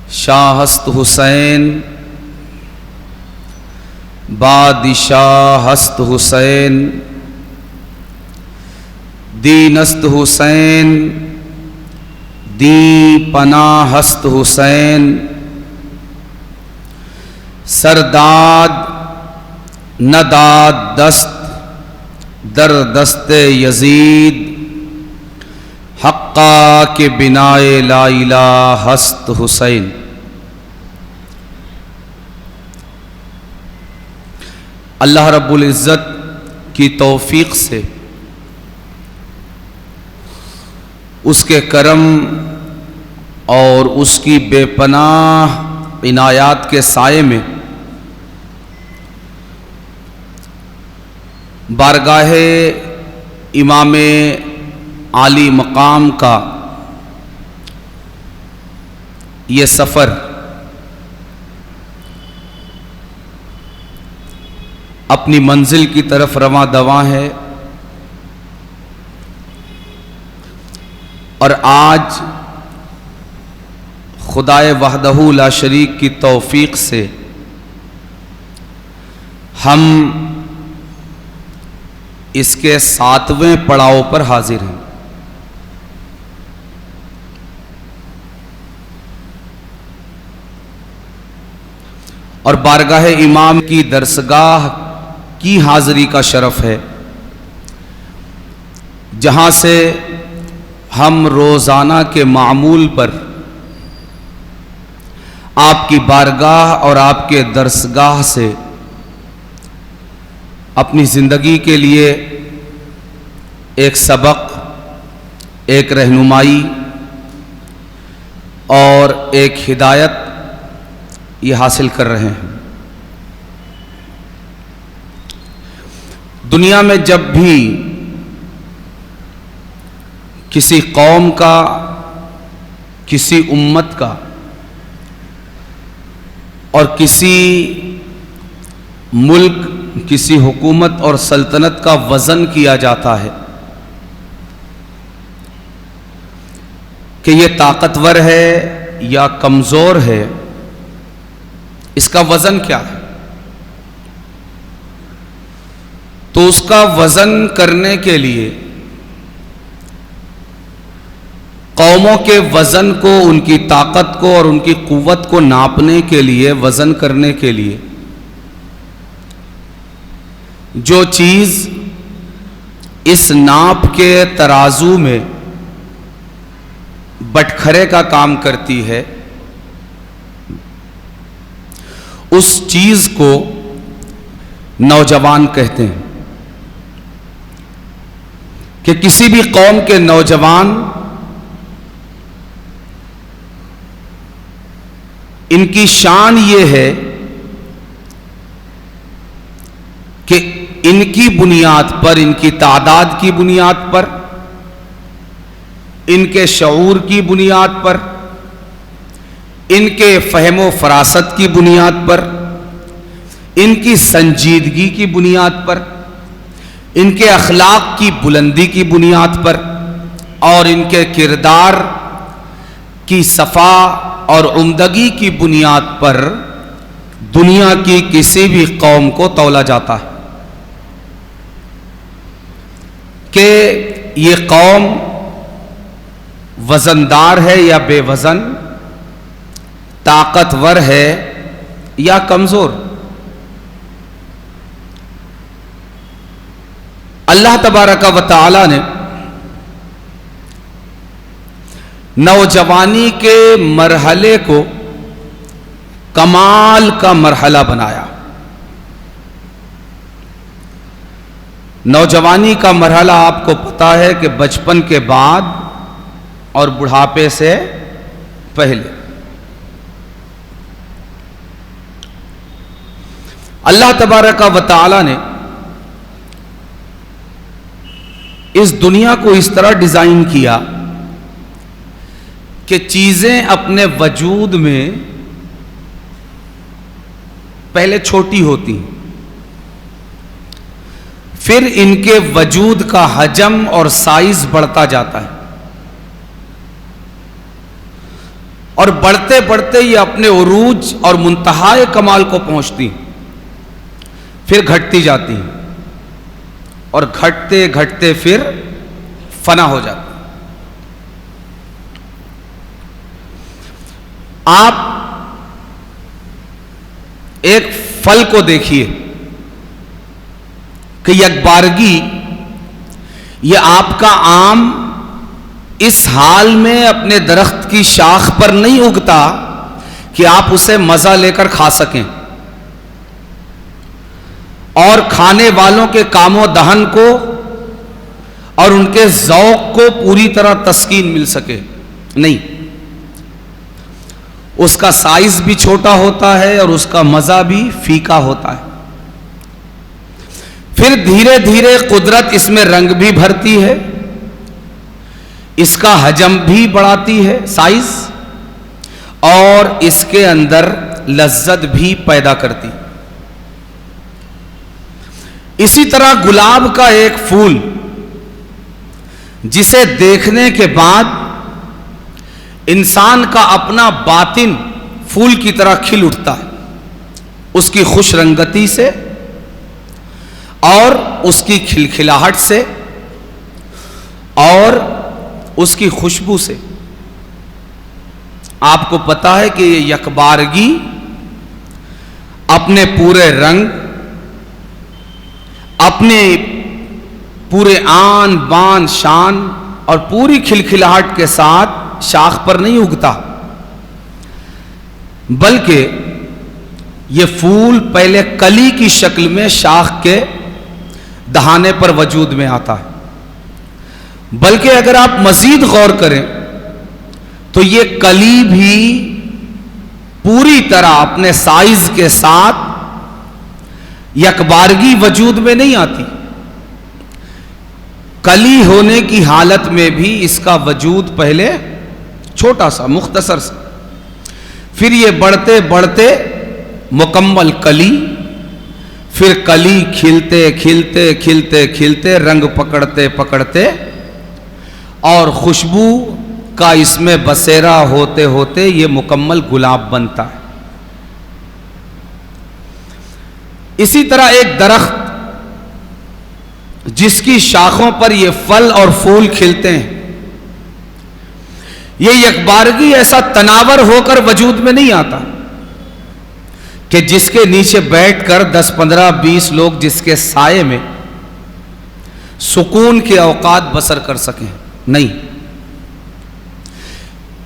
شاہست حسین بادشاہست حسین دینست حسین دی پناہست حسین سرداد نداد دست در دست یزید حقا کے بنائے لا الہ ہست حسین. اللہ رب العزت کی توفیق سے، اس کے کرم اور اس کی بے پناہ عنایات کے سائے میں بارگاہ امام عالی مقام کا یہ سفر اپنی منزل کی طرف رواں دواں ہے، اور آج خدائے وحدہ لا شریک کی توفیق سے ہم اس کے 7ویں پڑاؤ پر حاضر ہیں. اور بارگاہ امام کی درسگاہ کی حاضری کا شرف ہے، جہاں سے ہم روزانہ کے معمول پر آپ کی بارگاہ اور آپ کے درسگاہ سے اپنی زندگی کے لیے ایک سبق، ایک رہنمائی اور ایک ہدایت یہ حاصل کر رہے ہیں. دنیا میں جب بھی کسی قوم کا، کسی امت کا اور کسی ملک، کسی حکومت اور سلطنت کا وزن کیا جاتا ہے کہ یہ طاقتور ہے یا کمزور ہے، اس کا وزن کیا ہے؟ تو اس کا وزن کرنے کے لیے قوموں کے وزن کو، ان کی طاقت کو اور ان کی قوت کو ناپنے کے لیے، وزن کرنے کے لیے جو چیز اس ناپ کے ترازو میں بٹکھرے کا کام کرتی ہے، اس چیز کو نوجوان کہتے ہیں. کہ کسی بھی قوم کے نوجوان ان کی شان یہ ہے کہ ان کی بنیاد پر، ان کی تعداد کی بنیاد پر، ان کے شعور کی بنیاد پر، ان کے فہم و فراست کی بنیاد پر، ان کی سنجیدگی کی بنیاد پر، ان کے اخلاق کی بلندی کی بنیاد پر اور ان کے کردار کی صفا اور عمدگی کی بنیاد پر دنیا کی کسی بھی قوم کو تولا جاتا ہے کہ یہ قوم وزندار ہے یا بے وزن، طاقتور ہے یا کمزور. اللہ تبارک و تعالی نے نوجوانی کے مرحلے کو کمال کا مرحلہ بنایا. نوجوانی کا مرحلہ آپ کو پتا ہے کہ بچپن کے بعد اور بڑھاپے سے پہلے. اللہ تبارک و تعالی نے اس دنیا کو اس طرح ڈیزائن کیا کہ چیزیں اپنے وجود میں پہلے چھوٹی ہوتی ہیں، پھر ان کے وجود کا حجم اور سائز بڑھتا جاتا ہے. اور بڑھتے بڑھتے یہ اپنے عروج اور منتہائے کمال کو پہنچتی، پھر گھٹتی جاتی ہیں اور گھٹتے گھٹتے پھر فنا ہو جاتی۔ آپ ایک پھل کو دیکھیے کہ یکبارگی یہ آپ کا آم اس حال میں اپنے درخت کی شاخ پر نہیں اگتا کہ آپ اسے مزہ لے کر کھا سکیں اور کھانے والوں کے کام و دہن کو اور ان کے ذوق کو پوری طرح تسکین مل سکے، نہیں، اس کا سائز بھی چھوٹا ہوتا ہے اور اس کا مزہ بھی پھیکا ہوتا ہے۔ پھر دھیرے دھیرے قدرت اس میں رنگ بھی بھرتی ہے، اس کا حجم بھی بڑھاتی ہے، سائز، اور اس کے اندر لذت بھی پیدا کرتی۔ اسی طرح گلاب کا ایک پھول جسے دیکھنے کے بعد انسان کا اپنا باطن پھول کی طرح کھل اٹھتا ہے، اس کی خوش رنگتی سے اور اس کی کھلکھلاہٹ سے اور اس کی خوشبو سے۔ آپ کو پتا ہے کہ یہ یکبارگی اپنے پورے رنگ، اپنے پورے آن بان شان اور پوری کھلکھلاہٹ کے ساتھ شاخ پر نہیں اگتا، بلکہ یہ پھول پہلے کلی کی شکل میں شاخ کے دہانے پر وجود میں آتا ہے، بلکہ اگر آپ مزید غور کریں تو یہ کلی بھی پوری طرح اپنے سائز کے ساتھ یکبارگی وجود میں نہیں آتی، کلی ہونے کی حالت میں بھی اس کا وجود پہلے چھوٹا سا مختصر سا، پھر یہ بڑھتے بڑھتے مکمل کلی، پھر کلی کھلتے کھلتے کھلتے کھلتے رنگ پکڑتے پکڑتے اور خوشبو کا اس میں بسیرا ہوتے ہوتے یہ مکمل گلاب بنتا ہے۔ اسی طرح ایک درخت جس کی شاخوں پر یہ پھل اور پھول کھلتے ہیں، یہ یکبارگی ایسا تناور ہو کر وجود میں نہیں آتا کہ جس کے نیچے بیٹھ کر 10 15 20 لوگ جس کے سائے میں سکون کے اوقات بسر کر سکیں، نہیں،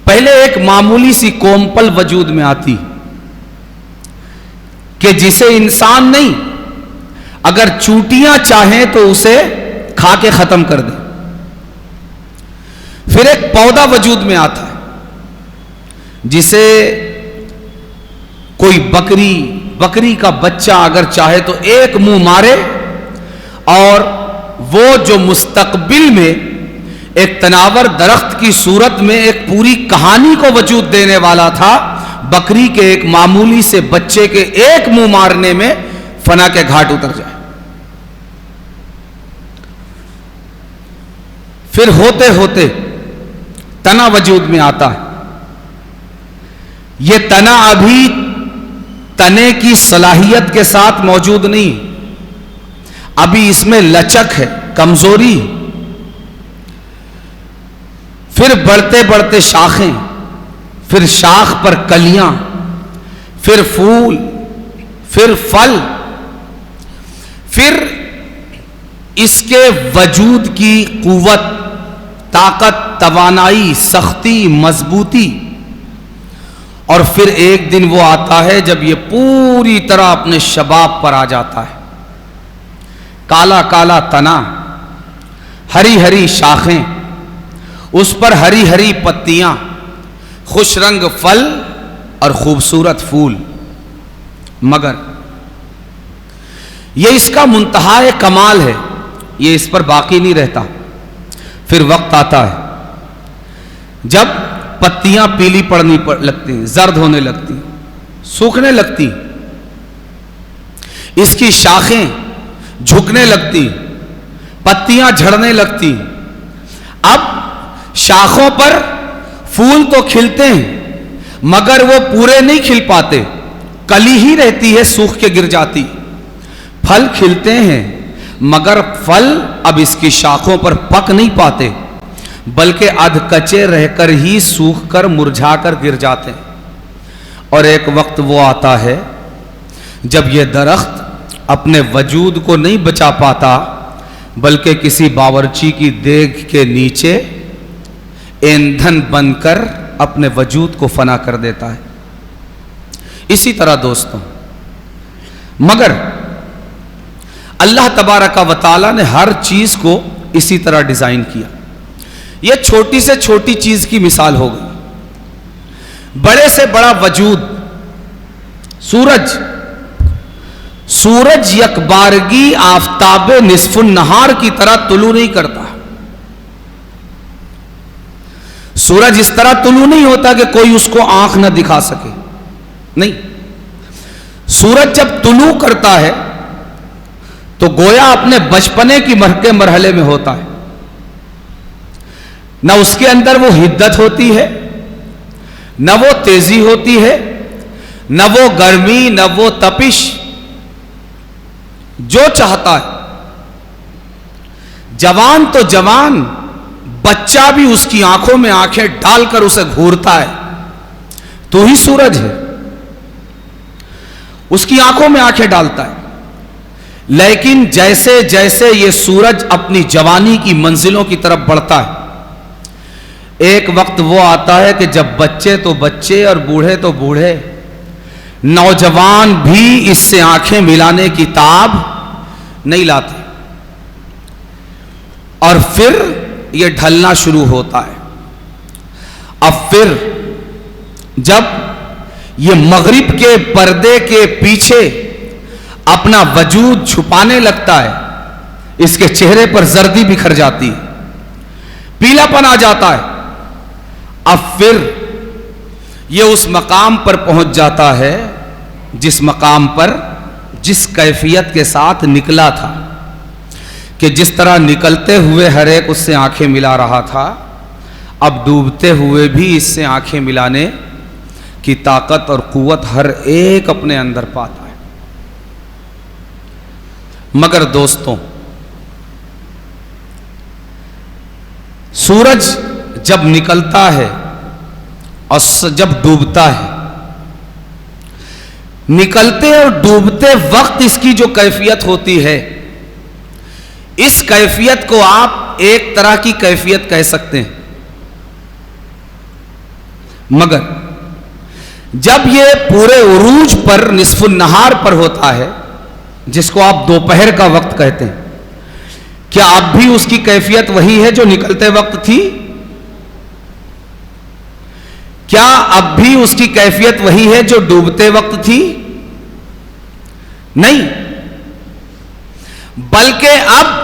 پہلے ایک معمولی سی کومپل وجود میں آتی کہ جسے انسان نہیں، اگر چونٹیاں چاہیں تو اسے کھا کے ختم کر دیں۔ پھر ایک پودا وجود میں آتا ہے جسے کوئی بکری کا بچہ اگر چاہے تو ایک منہ مارے، اور وہ جو مستقبل میں ایک تناور درخت کی صورت میں ایک پوری کہانی کو وجود دینے والا تھا، بکری کے ایک معمولی سے بچے کے ایک منہ مارنے میں فنا کے گھاٹ اتر جائے۔ پھر ہوتے ہوتے تنا وجود میں آتا ہے، یہ تنا ابھی تنے کی صلاحیت کے ساتھ موجود نہیں، ابھی اس میں لچک ہے، کمزوری۔ پھر بڑھتے بڑھتے شاخیں، پھر شاخ پر کلیاں، پھر پھول، پھر پھل، پھر اس کے وجود کی قوت، طاقت، توانائی، سختی، مضبوطی، اور پھر ایک دن وہ آتا ہے جب یہ پوری طرح اپنے شباب پر آ جاتا ہے، کالا کالا تنا، ہری ہری شاخیں، اس پر ہری ہری پتیاں، خوش رنگ پھل اور خوبصورت پھول، مگر یہ اس کا منتہائے کمال ہے، یہ اس پر باقی نہیں رہتا۔ پھر وقت آتا ہے جب پتیاں پیلی پڑنی لگتی، زرد ہونے لگتی، سوکھنے لگتی، اس کی شاخیں جھکنے لگتی، پتیاں جھڑنے لگتی۔ اب شاخوں پر پھول تو کھلتے ہیں، मगर वो पूरे नहीं खिल पाते, कली ही रहती है, सूख के गिर जाती। फल खिलते हैं मगर फल अब इसकी शाखों पर पक नहीं पाते, बल्कि अधकच्चे रहकर ही सूख कर मुरझा कर गिर जाते हैं। और एक वक्त वो आता है जब ये दरख्त अपने वजूद को नहीं बचा पाता, बल्कि किसी बावर्ची की देग के नीचे ईंधन बनकर अपने वजूद को फना कर देता है। इसी तरह दोस्तों, मगर अल्लाह तबारका व तआला ने हर चीज को इसी तरह डिजाइन किया। यह छोटी से छोटी चीज की मिसाल हो गई। बड़े से बड़ा वजूद सूरज, सूरज यकबारगी आफताब निस्फुन नहार की तरह तुलू नहीं करता। सूरज इस तरह तुलू नहीं होता कि कोई उसको आंख ना दिखा सके, नहीं। सूरज जब तुलू करता है तो गोया अपने बचपने की मरहले में होता है। न उसके अंदर वो हिद्दत होती है, न वो तेजी होती है, न वो गर्मी, न वो तपिश। जो चाहता है, जवान तो जवान, बच्चा भी उसकी आंखों में आंखें डालकर उसे घूरता है, तू ही सूरज है। उसकी आंखों में आंखें डालता है। लेकिन जैसे जैसे ये सूरज अपनी जवानी की मंजिलों की तरफ बढ़ता है, एक वक्त वो आता है कि जब बच्चे तो बच्चे और बूढ़े तो बूढ़े, नौजवान भी इससे आंखें मिलाने की ताब नहीं लाते। और फिर ये ढलना शुरू होता है। अब फिर जब ये मगरिब के पर्दे के पीछे अपना वजूद छुपाने लगता है, इसके चेहरे पर जर्दी बिखर जाती है, पीलापन आ जाता है। अब फिर ये उस मकाम पर पहुंच जाता है जिस मकाम पर, जिस कैफियत के साथ निकला था, कि जिस तरह निकलते हुए हर एक उससे आंखें मिला रहा था, अब डूबते हुए भी इससे आंखें मिलाने की ताकत और कुव्वत हर एक अपने अंदर पाता है। मगर दोस्तों, सूरज जब निकलता है और जब डूबता है, निकलते और डूबते वक्त इसकी जो कैफियत होती है, इस कैफियत को आप एक तरह की कैफियत कह सकते हैं। मगर जब ये पूरे उरूज पर, निस्फुन नहार पर होता है, जिसको आप दोपहर का वक्त कहते हैं, क्या अब भी उसकी कैफियत वही है जो निकलते वक्त थी? क्या अब भी उसकी कैफियत वही है जो डूबते वक्त थी? नहीं, बल्कि अब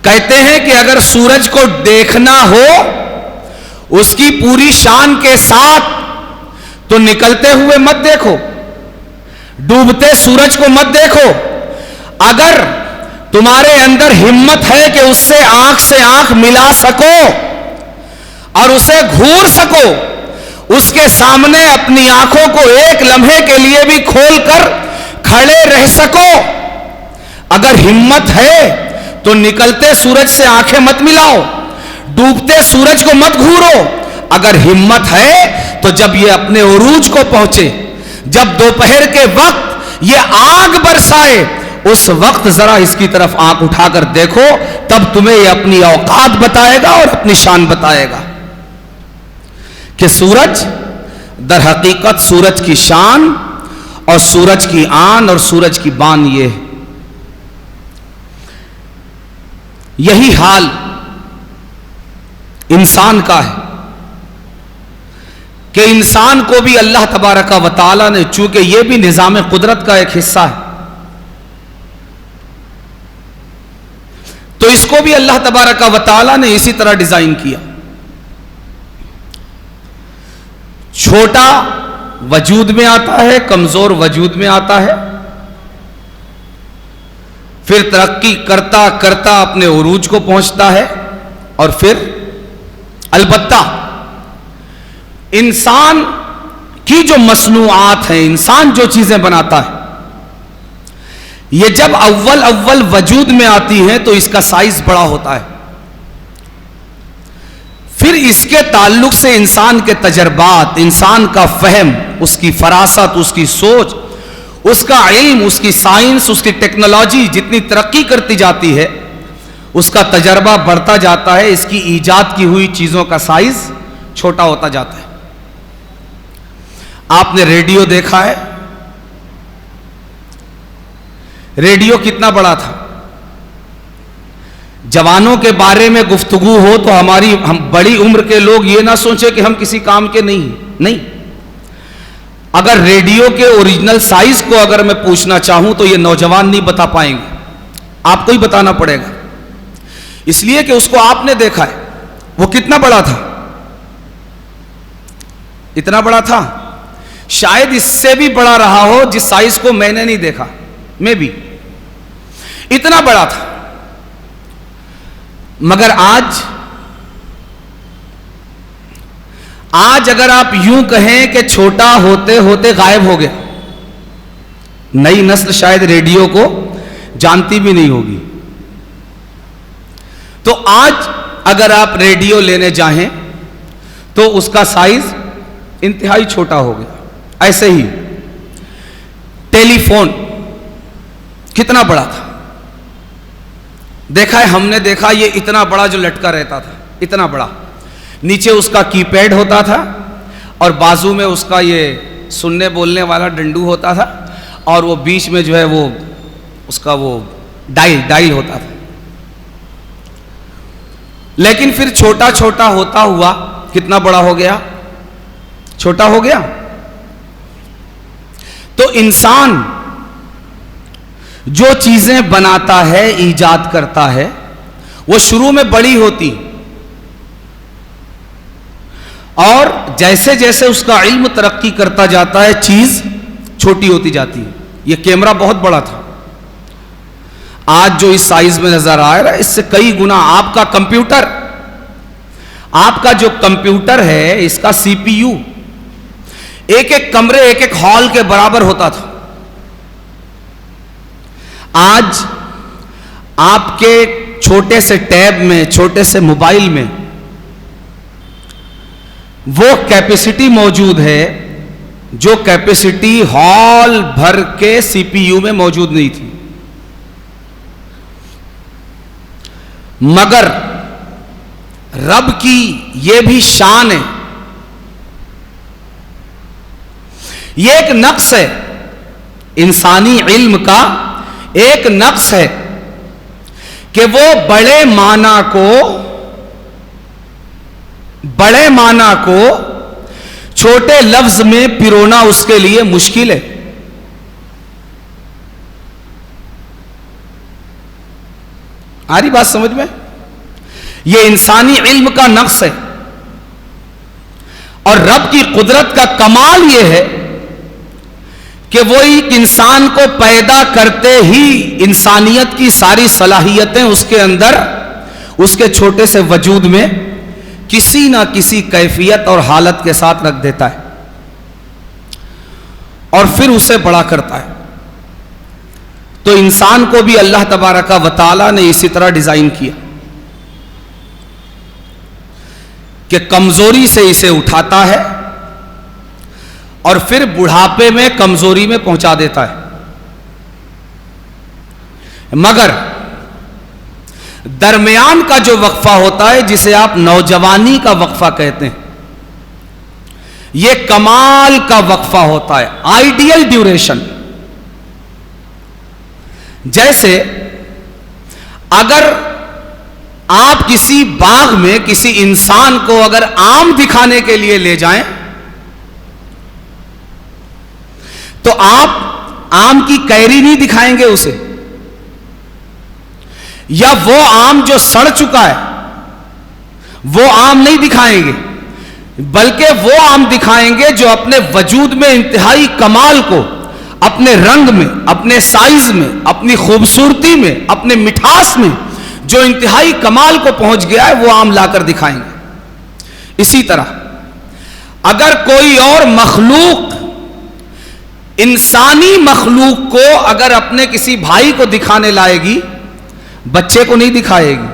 कहते हैं कि अगर सूरज को देखना हो उसकी पूरी शान के साथ, तो निकलते हुए मत देखो, डूबते सूरज को मत देखो। अगर तुम्हारे अंदर हिम्मत है कि उससे आंख से आंख मिला सको और उसे घूर सको, उसके सामने अपनी आंखों को एक लम्हे के लिए भी खोलकर खड़े रह सको, अगर हिम्मत है तो निकलते सूरज से आंखें मत मिलाओ, डूबते सूरज को मत घूरो। अगर हिम्मत है तो जब ये अपने उरूज को पहुंचे, जब दोपहर के वक्त ये आग बरसाए, उस वक्त जरा इसकी तरफ आंख उठाकर देखो, तब तुम्हें ये अपनी औकात बताएगा और अपनी शान बताएगा कि सूरज दर हकीकत, सूरज की शान और सूरज की आन और सूरज की बान ये है। यही हाल इंसान का है कि इंसान को भी अल्लाह तबारका व तआला ने, चूंकि यह भी निजाम कुदरत का एक हिस्सा है, तो इसको भी अल्लाह तबारका व तआला ने इसी तरह डिजाइन किया। छोटा वजूद में आता है, कमजोर वजूद में आता है, फिर तरक्की करता करता अपने उरूज को पहुंचता है, और फिर अलबत्ता انسان کی جو مصنوعات ہیں، انسان جو چیزیں بناتا ہے، یہ جب اول وجود میں آتی ہیں تو اس کا سائز بڑا ہوتا ہے. پھر اس کے تعلق سے انسان کے تجربات، انسان کا فہم، اس کی فراست، اس کی سوچ، اس کا علم، اس کی سائنس، اس کی ٹیکنالوجی جتنی ترقی کرتی جاتی ہے، اس کا تجربہ بڑھتا جاتا ہے، اس کی ایجاد کی ہوئی چیزوں کا سائز چھوٹا ہوتا جاتا ہے. آپ نے ریڈیو دیکھا ہے؟ ریڈیو کتنا بڑا تھا. جوانوں کے بارے میں گفتگو ہو تو ہم بڑی عمر کے لوگ یہ نہ سوچیں کہ ہم کسی کام کے نہیں. اگر ریڈیو کے اوریجنل سائز کو اگر میں پوچھنا چاہوں تو یہ نوجوان نہیں بتا پائیں گے، آپ کو ہی بتانا پڑے گا، اس لیے کہ اس کو آپ نے دیکھا ہے. وہ کتنا بڑا تھا؟ اتنا بڑا تھا، شاید اس سے بھی بڑا رہا ہو جس سائز کو میں نے نہیں دیکھا، میں بھی اتنا بڑا تھا. مگر آج اگر آپ یوں کہیں کہ چھوٹا ہوتے ہوتے غائب ہو گیا، نئی نسل شاید ریڈیو کو جانتی بھی نہیں ہوگی. تو آج اگر آپ ریڈیو لینے چاہیں تو اس کا سائز انتہائی چھوٹا ہو گیا. ایسے ہی ٹیلی فون کتنا بڑا تھا، دیکھا ہے ہم نے، دیکھا یہ اتنا بڑا جو لٹکا رہتا تھا، اتنا بڑا، نیچے اس کا کی پیڈ ہوتا تھا اور بازو میں اس کا یہ سننے بولنے والا ڈنڈو ہوتا تھا اور وہ بیچ میں جو ہے وہ اس کا وہ ڈائل ہوتا تھا. لیکن پھر چھوٹا چھوٹا ہوتا ہوا کتنا بڑا ہو گیا، چھوٹا ہو گیا. تو انسان جو چیزیں بناتا ہے، ایجاد کرتا ہے، وہ شروع میں بڑی ہوتی اور جیسے جیسے اس کا علم ترقی کرتا جاتا ہے چیز چھوٹی ہوتی جاتی ہے. یہ کیمرہ بہت بڑا تھا، آج جو اس سائز میں نظر آ رہا ہے اس سے کئی گنا. آپ کا کمپیوٹر، آپ کا جو کمپیوٹر ہے، اس کا سی پی یو ایک ایک کمرے، ایک ایک ہال کے برابر ہوتا تھا. آج آپ کے چھوٹے سے ٹیب میں، چھوٹے سے موبائل میں وہ کیپیسٹی موجود ہے جو کیپیسٹی ہال بھر کے سی پی یو میں موجود نہیں تھی. مگر رب کی یہ بھی شان ہے، یہ ایک نقص ہے انسانی علم کا، ایک نقص ہے کہ وہ بڑے معنی کو چھوٹے لفظ میں پرونا اس کے لیے مشکل ہے. آ رہی بات سمجھ میں؟ یہ انسانی علم کا نقص ہے. اور رب کی قدرت کا کمال یہ ہے کہ وہ ایک انسان کو پیدا کرتے ہی انسانیت کی ساری صلاحیتیں اس کے اندر، اس کے چھوٹے سے وجود میں کسی نہ کسی کیفیت اور حالت کے ساتھ رکھ دیتا ہے اور پھر اسے بڑا کرتا ہے. تو انسان کو بھی اللہ تبارک و تعالی نے اسی طرح ڈیزائن کیا کہ کمزوری سے اسے اٹھاتا ہے اور پھر بڑھاپے میں کمزوری میں پہنچا دیتا ہے. مگر درمیان کا جو وقفہ ہوتا ہے، جسے آپ نوجوانی کا وقفہ کہتے ہیں، یہ کمال کا وقفہ ہوتا ہے، آئیڈیل ڈیوریشن. جیسے اگر آپ کسی باغ میں کسی انسان کو اگر آم دکھانے کے لیے لے جائیں تو آپ آم کی کیری نہیں دکھائیں گے اسے، یا وہ آم جو سڑ چکا ہے وہ آم نہیں دکھائیں گے، بلکہ وہ آم دکھائیں گے جو اپنے وجود میں انتہائی کمال کو، اپنے رنگ میں، اپنے سائز میں، اپنی خوبصورتی میں، اپنے مٹھاس میں جو انتہائی کمال کو پہنچ گیا ہے، وہ آم لا کر دکھائیں گے. اسی طرح اگر کوئی اور مخلوق انسانی مخلوق کو اگر اپنے کسی بھائی کو دکھانے لائے گی، بچے کو نہیں دکھائے گی،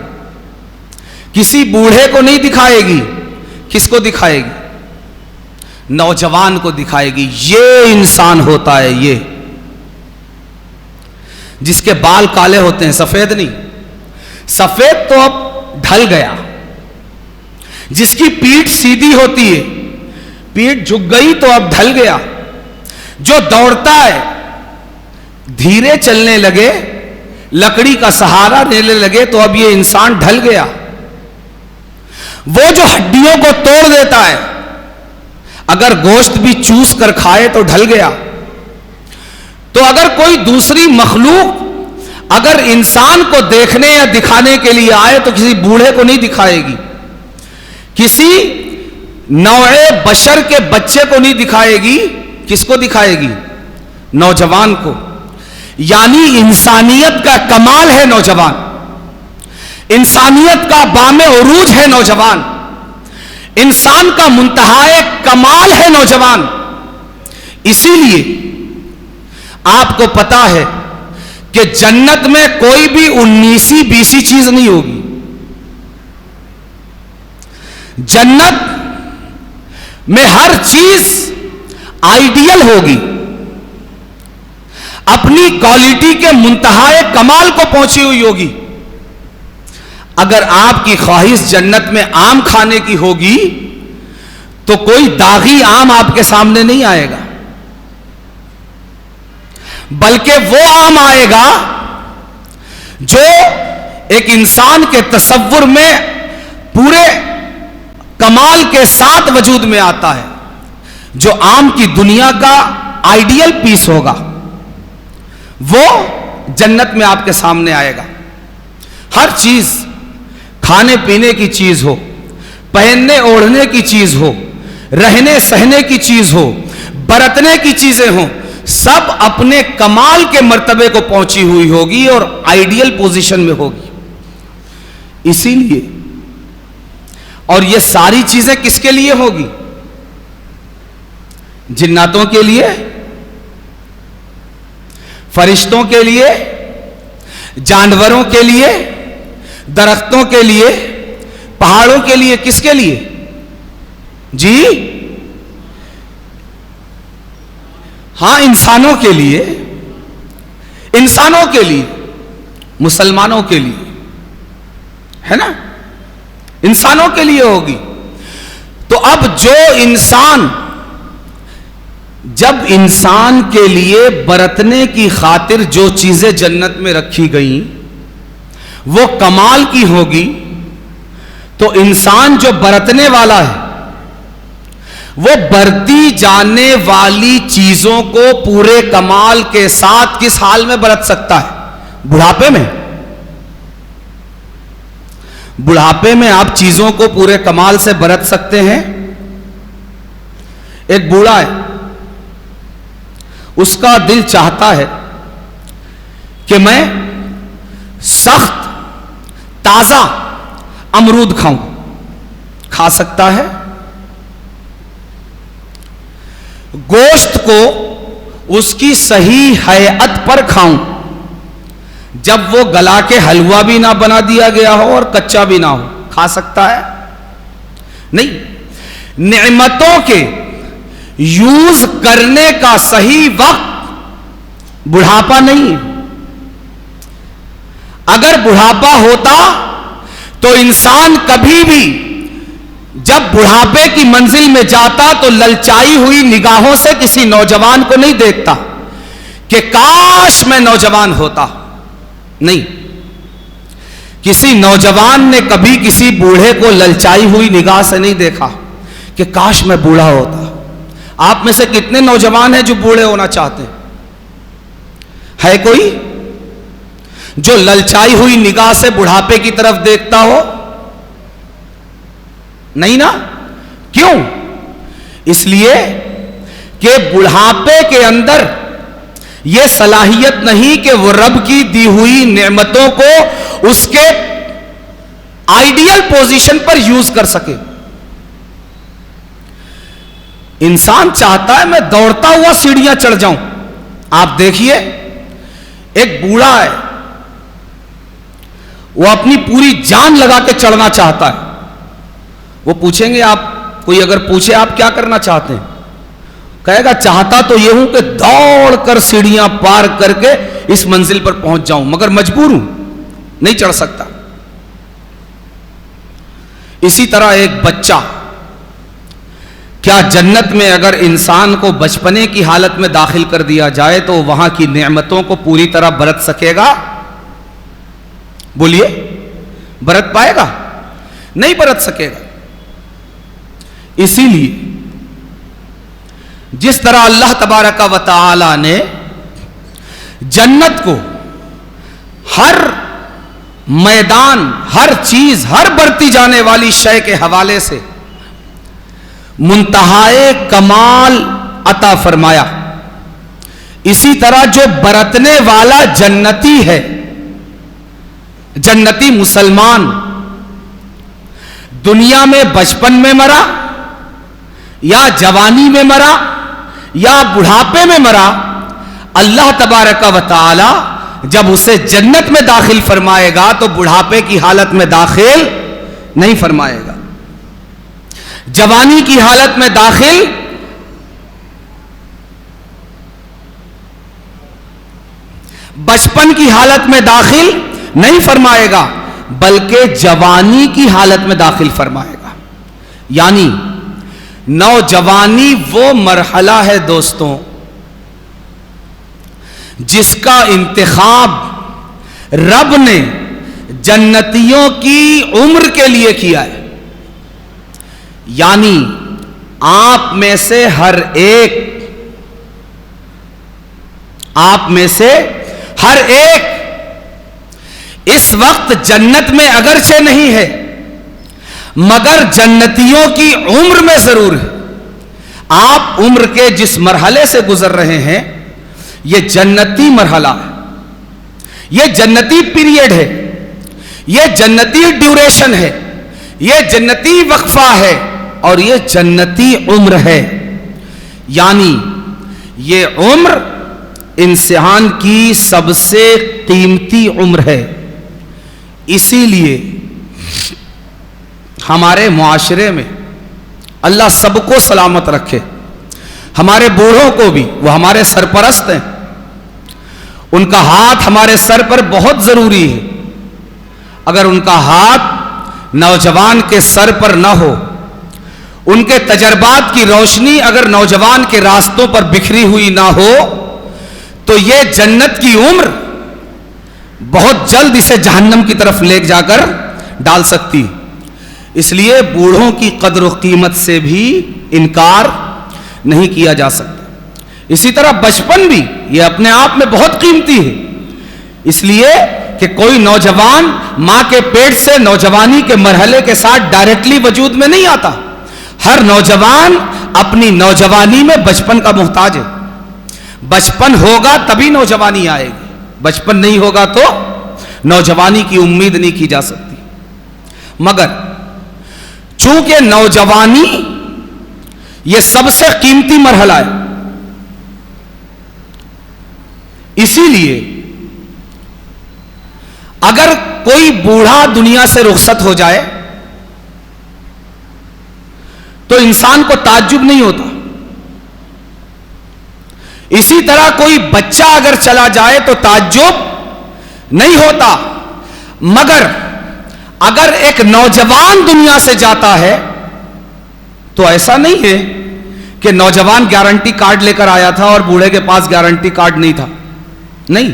کسی بوڑھے کو نہیں دکھائے گی، کس کو دکھائے گی؟ نوجوان کو دکھائے گی۔ یہ انسان ہوتا ہے، یہ جس کے بال کالے ہوتے ہیں، سفید نہیں، سفید تو اب ڈھل گیا، جس کی پیٹھ سیدھی ہوتی ہے، پیٹھ جھک گئی تو اب ڈھل گیا، جو دوڑتا ہے، دھیرے چلنے لگے، لکڑی کا سہارا لینے لگے تو اب یہ انسان ڈھل گیا۔ وہ جو ہڈیوں کو توڑ دیتا ہے، اگر گوشت بھی چوس کر کھائے تو ڈھل گیا۔ تو اگر کوئی دوسری مخلوق اگر انسان کو دیکھنے یا دکھانے کے لیے آئے تو کسی بوڑھے کو نہیں دکھائے گی، کسی نوع بشر کے بچے کو نہیں دکھائے گی، کس کو دکھائے گی؟ نوجوان کو۔ یعنی انسانیت کا کمال ہے نوجوان، انسانیت کا بام عروج ہے نوجوان، انسان کا منتہائے کمال ہے نوجوان۔ اسی لیے آپ کو پتا ہے کہ جنت میں کوئی بھی 19 20 چیز نہیں ہوگی۔ جنت میں ہر چیز آئیڈیل ہوگی، اپنی کوالٹی کے منتہائے کمال کو پہنچی ہوئی ہوگی۔ اگر آپ کی خواہش جنت میں آم کھانے کی ہوگی تو کوئی داغی آم آپ کے سامنے نہیں آئے گا، بلکہ وہ آم آئے گا جو ایک انسان کے تصور میں پورے کمال کے ساتھ وجود میں آتا ہے، جو آم کی دنیا کا آئیڈیل پیس ہوگا، وہ جنت میں آپ کے سامنے آئے گا۔ ہر چیز، کھانے پینے کی چیز ہو، پہننے اوڑھنے کی چیز ہو، رہنے سہنے کی چیز ہو، برتنے کی چیزیں ہوں، سب اپنے کمال کے مرتبے کو پہنچی ہوئی ہوگی اور آئیڈیل پوزیشن میں ہوگی۔ اسی لیے، اور یہ ساری چیزیں کس کے لیے ہوگی؟ جناتوں کے لیے، فرشتوں کے لیے، جانوروں کے لیے، درختوں کے لیے، پہاڑوں کے لیے، کس کے لیے؟ جی ہاں، انسانوں کے لیے، انسانوں کے لیے، مسلمانوں کے لیے، ہے نا؟ انسانوں کے لیے ہوگی۔ تو اب جو انسان، جب انسان کے لیے برتنے کی خاطر جو چیزیں جنت میں رکھی گئیں وہ کمال کی ہوگی، تو انسان جو برتنے والا ہے وہ برتی جانے والی چیزوں کو پورے کمال کے ساتھ کس حال میں برت سکتا ہے؟ بڑھاپے میں۔ بڑھاپے میں آپ چیزوں کو پورے کمال سے برت سکتے ہیں؟ ایک بوڑھا ہے، اس کا دل چاہتا ہے کہ میں سخت تازہ امرود کھاؤں، کھا سکتا ہے؟ گوشت کو اس کی صحیح ہیئت پر کھاؤں، جب وہ گلا کے حلوہ بھی نہ بنا دیا گیا ہو اور کچا بھی نہ ہو، کھا سکتا ہے؟ نہیں۔ نعمتوں کے یوز کرنے کا صحیح وقت بڑھاپا نہیں۔ اگر بڑھاپا ہوتا تو انسان کبھی بھی جب بڑھاپے کی منزل میں جاتا تو للچائی ہوئی نگاہوں سے کسی نوجوان کو نہیں دیکھتا کہ کاش میں نوجوان ہوتا۔ نہیں، کسی نوجوان نے کبھی کسی بوڑھے کو للچائی ہوئی نگاہ سے نہیں دیکھا کہ کاش میں بوڑھا ہوتا۔ آپ میں سے کتنے نوجوان ہیں جو بوڑھے ہونا چاہتے ہیں؟ ہے کوئی جو للچائی ہوئی نگاہ سے بڑھاپے کی طرف دیکھتا ہو؟ نہیں نا؟ کیوں؟ اس لیے کہ بڑھاپے کے اندر یہ صلاحیت نہیں کہ وہ رب کی دی ہوئی نعمتوں کو اس کے آئیڈیل پوزیشن پر یوز کر سکے۔ इंसान चाहता है मैं दौड़ता हुआ सीढ़ियां चढ़ जाऊं। आप देखिए, एक बूढ़ा है, वो अपनी पूरी जान लगा के चढ़ना चाहता है। वो पूछेंगे, आप कोई अगर पूछे आप क्या करना चाहते हैं, कहेगा चाहता तो ये हूं कि दौड़कर सीढ़ियां पार करके इस मंजिल पर पहुंच जाऊं, मगर मजबूर हूं, नहीं चढ़ सकता। इसी तरह एक बच्चा, क्या जन्नत में अगर इंसान को बचपने की हालत में दाखिल कर दिया जाए तो वहां की नेमतों को पूरी तरह बरत सकेगा? बोलिए, बरत पाएगा? नहीं बरत सकेगा। इसीलिए जिस तरह अल्लाह तबारक व तआला ने जन्नत को हर मैदान, हर चीज, हर बरती जाने वाली शय के हवाले से मुंतहाए कमाल अता फरमाया, इसी तरह जो बरतने वाला जन्नती है, जन्नती मुसलमान, दुनिया में बचपन में मरा या जवानी में मरा या बुढ़ापे में मरा, अल्लाह तबारक व तआला जब उसे जन्नत में दाखिल फरमाएगा तो बुढ़ापे की हालत में दाखिल नहीं फरमाएगा, जवानी की हालत में दाखिल बचपन की हालत में दाखिल नहीं फरमाएगा, बल्कि जवानी की हालत में दाखिल फरमाएगा। यानी नौजवानी वो मरहला है दोस्तों जिसका इंतखाब रब ने जन्नतियों की उम्र के लिए किया है। यानी आप में से हर एक इस वक्त जन्नत में अगरचे नहीं है, मगर जन्नतियों की उम्र में जरूर है। आप उम्र के जिस मरहले से गुजर रहे हैं, यह जन्नती मरहला है, यह जन्नती पीरियड है, यह जन्नती ड्यूरेशन है, यह जन्नती वक्फा है और यह जन्नती उम्र है। यानी यह उम्र इंसान की सबसे कीमती उम्र है। इसीलिए हमारे मुआशरे में अल्लाह सबको सलामत रखे, हमारे बूढ़ों को भी, वो हमारे सरपरस्त हैं, उनका हाथ हमारे सर पर बहुत जरूरी है। अगर उनका हाथ नौजवान के सर पर ना हो, उनके तजर्बात की रोशनी अगर नौजवान के रास्तों पर बिखरी हुई ना हो, तो यह जन्नत की उम्र बहुत जल्द इसे जहन्नम की तरफ ले जाकर डाल सकती। इसलिए बूढ़ों की कद्र व कीमत से भी इनकार नहीं किया जा सकता। इसी तरह बचपन भी यह अपने आप में बहुत कीमती है, इसलिए कि कोई नौजवान मां के पेट से नौजवानी के मरहले के साथ डायरेक्टली वजूद में नहीं आता। हर नौजवान अपनी नौजवानी में बचपन का मोहताज है। बचपन होगा तभी नौजवानी आएगी, बचपन नहीं होगा तो नौजवानी की उम्मीद नहीं की जा सकती। मगर चूंकि नौजवानी यह सबसे कीमती मरहला है, इसीलिए अगर कोई बूढ़ा दुनिया से रुखसत हो जाए तो इंसान को ताज्जुब नहीं होता। इसी तरह कोई बच्चा अगर चला जाए तो ताज्जुब नहीं होता। मगर अगर एक नौजवान दुनिया से जाता है तो ऐसा नहीं है कि नौजवान गारंटी कार्ड लेकर आया था और बूढ़े के पास गारंटी कार्ड नहीं था, नहीं।